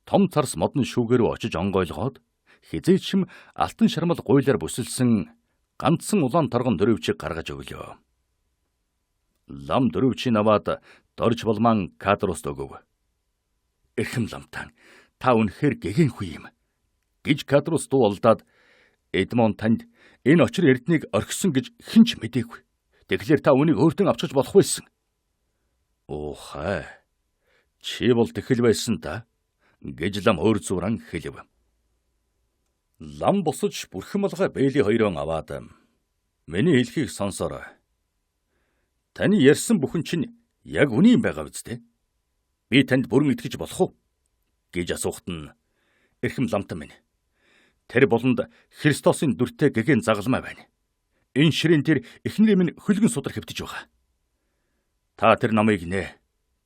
том царс модон шүүгээрөө очиж онгойлгоод хизээчм алтан шармал гуйлаар бүсэлсэн ганцхан улаан торгон дөрөвчийг гаргаж өглөө. Лам дөрөвчийг аваад дорж болман Кадруст өгөв. Эрхэм ламтан, та үнэхээр гэгэнхүү юм гэж Кадрус дуулдаад Эдмон танд энэ очир эрднийг орхисон гэж хинч мэдээгүй. Тэгэхээр та үнийг өөртөө авчиж болох байсан. Уухай. Чи бол тэхэл байсан та гэж лам өөр зуран хэлв. Лам босож бүрхэн малгай Бэйли хоёроо аваад миний хэлхийг сонсоорой. Таны ярьсан бүхэн чинь яг үний юм байгаа биз дээ? Би танд бүрэн итгэж болох уу? Гэж асуухад нь эрхэм ламтан минь. Тэр болонд Христосын дүртэй гэгэн загалмай байна. Энэ ширээн тэр эхнэрийн минь хөлгөн судар хэвтэж байгаа. Та тэр намайг нэ.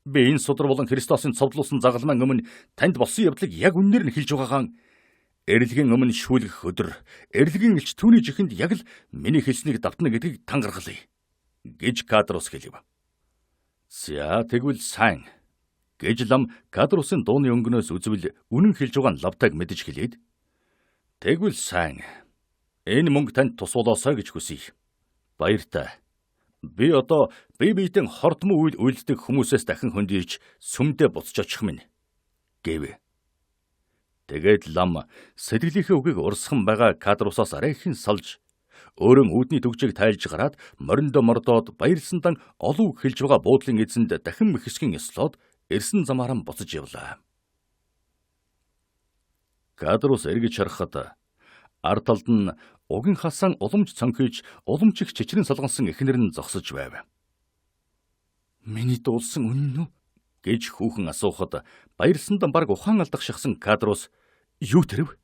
Би энэ судар болон Христосын цовдлуулсан загалмайн өмнө танд болсон явдлыг яг үнээр нь хэлж байгаагаан эрэлгийн өмнө шүүлгэх өдөр эрэлгийн элч түүний жихэнд яг л миний хэлснийг давтна гэдгийг тангаргалъя гэж Кадрус хэлв. За тэгвэл сайн гэж лам Кадрусын дууны өнгөнөөс үзвэл үнэн хэлж байгаа нь лавтайг мэдэж хэлээд тэгвэл сайн энэ мөнгө танд тусуулаасаа гэж хүсье. Баяртай. Би одоо биетэн хордмон үйл үйлддэг хүмүүсээс дахин хөндийж сүмдээ буцаж очих минь гэв. Тэгээд лам сэтгэлийнхээ үгийг урсган байгаа Кадрусаас арайхийн салж өөрөн үүдний төгжийг тайлж гараад мориндо мордоод баярлсандан олон үг хэлж байгаа буудлын эзэнд дахин мэхсгийн ёслоод эрсэн замаараа буцаж явлаа. Кадрус эргэж харахад ард талд нь угин хасан уламж цонхиж уламжих чичрэн салгансан эхнэр нь зогсож байв. Миний дуулсан үнэн үү? Гэж хүүхэн асуухад баярлсандан баг ухаан алдах шахсан Кадрус юу тэрв?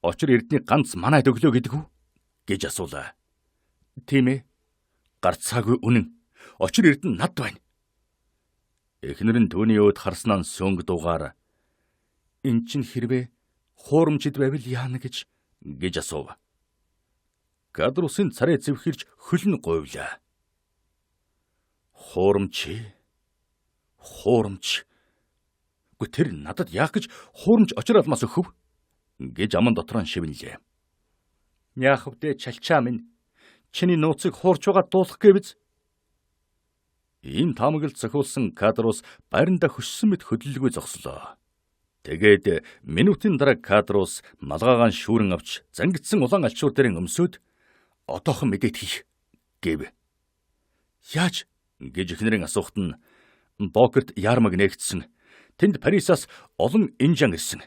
Очир эрдний ганц манайд өглөө гэдэг үү? Гэж асуулаа. Тийм ээ. Гарцаагүй үнэн. Очир эрдэн над байна. Эхнэр нь түүний өөд харснаа сөнг дуугаар эн чин хэрвээ хуурамчид байвал яана гэж асуув. Кадрусын царай зэвхэрж хөлн говьлаа. Хуурамч. Гү тэр надад яах гэж хуурамч очир алмаас өгөв? Гэж аман дотор нь шивнэлээ. Яах вэ чалчаа минь? Чиний нууцыг хуурч байгаа дуулах гэвз? Ийм таамаглалт зохиулсан Кадрус байранда хөшсөн мэт хөдлөлгүй зогслоо. Тэгээд минутын дараа Кадрус малгаагаан шүүрэн авч зангидсан улаан альчуур дээрэн өмсөд одоохон мэдээд хийх гэв. Яаж? Гэж эхнэрийн асуухт нь Бокерт яармаг нээгдсэн. Тэнд Парисаас олон инжан ирсэн.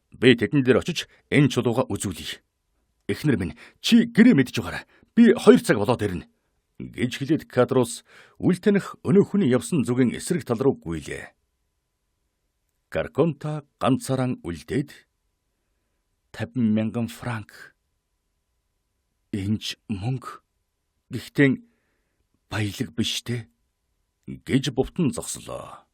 Би тэдэн дээр очиж энэ чулууга үзүүлье. Эхнэр минь чи гэрээ мэдж байгаарай. Би 2 цаг болоод ирнэ. Гэж хэлээд Кадрус үл таних өнөө хүний явсан зүгийн эсрэг тал руу гүйлээ. Карконта ганцаараа үлдээд 50,000 франк. Энж мөнгө. Гэхдээ баялаг биш дээ гэж бовтон зогслоо.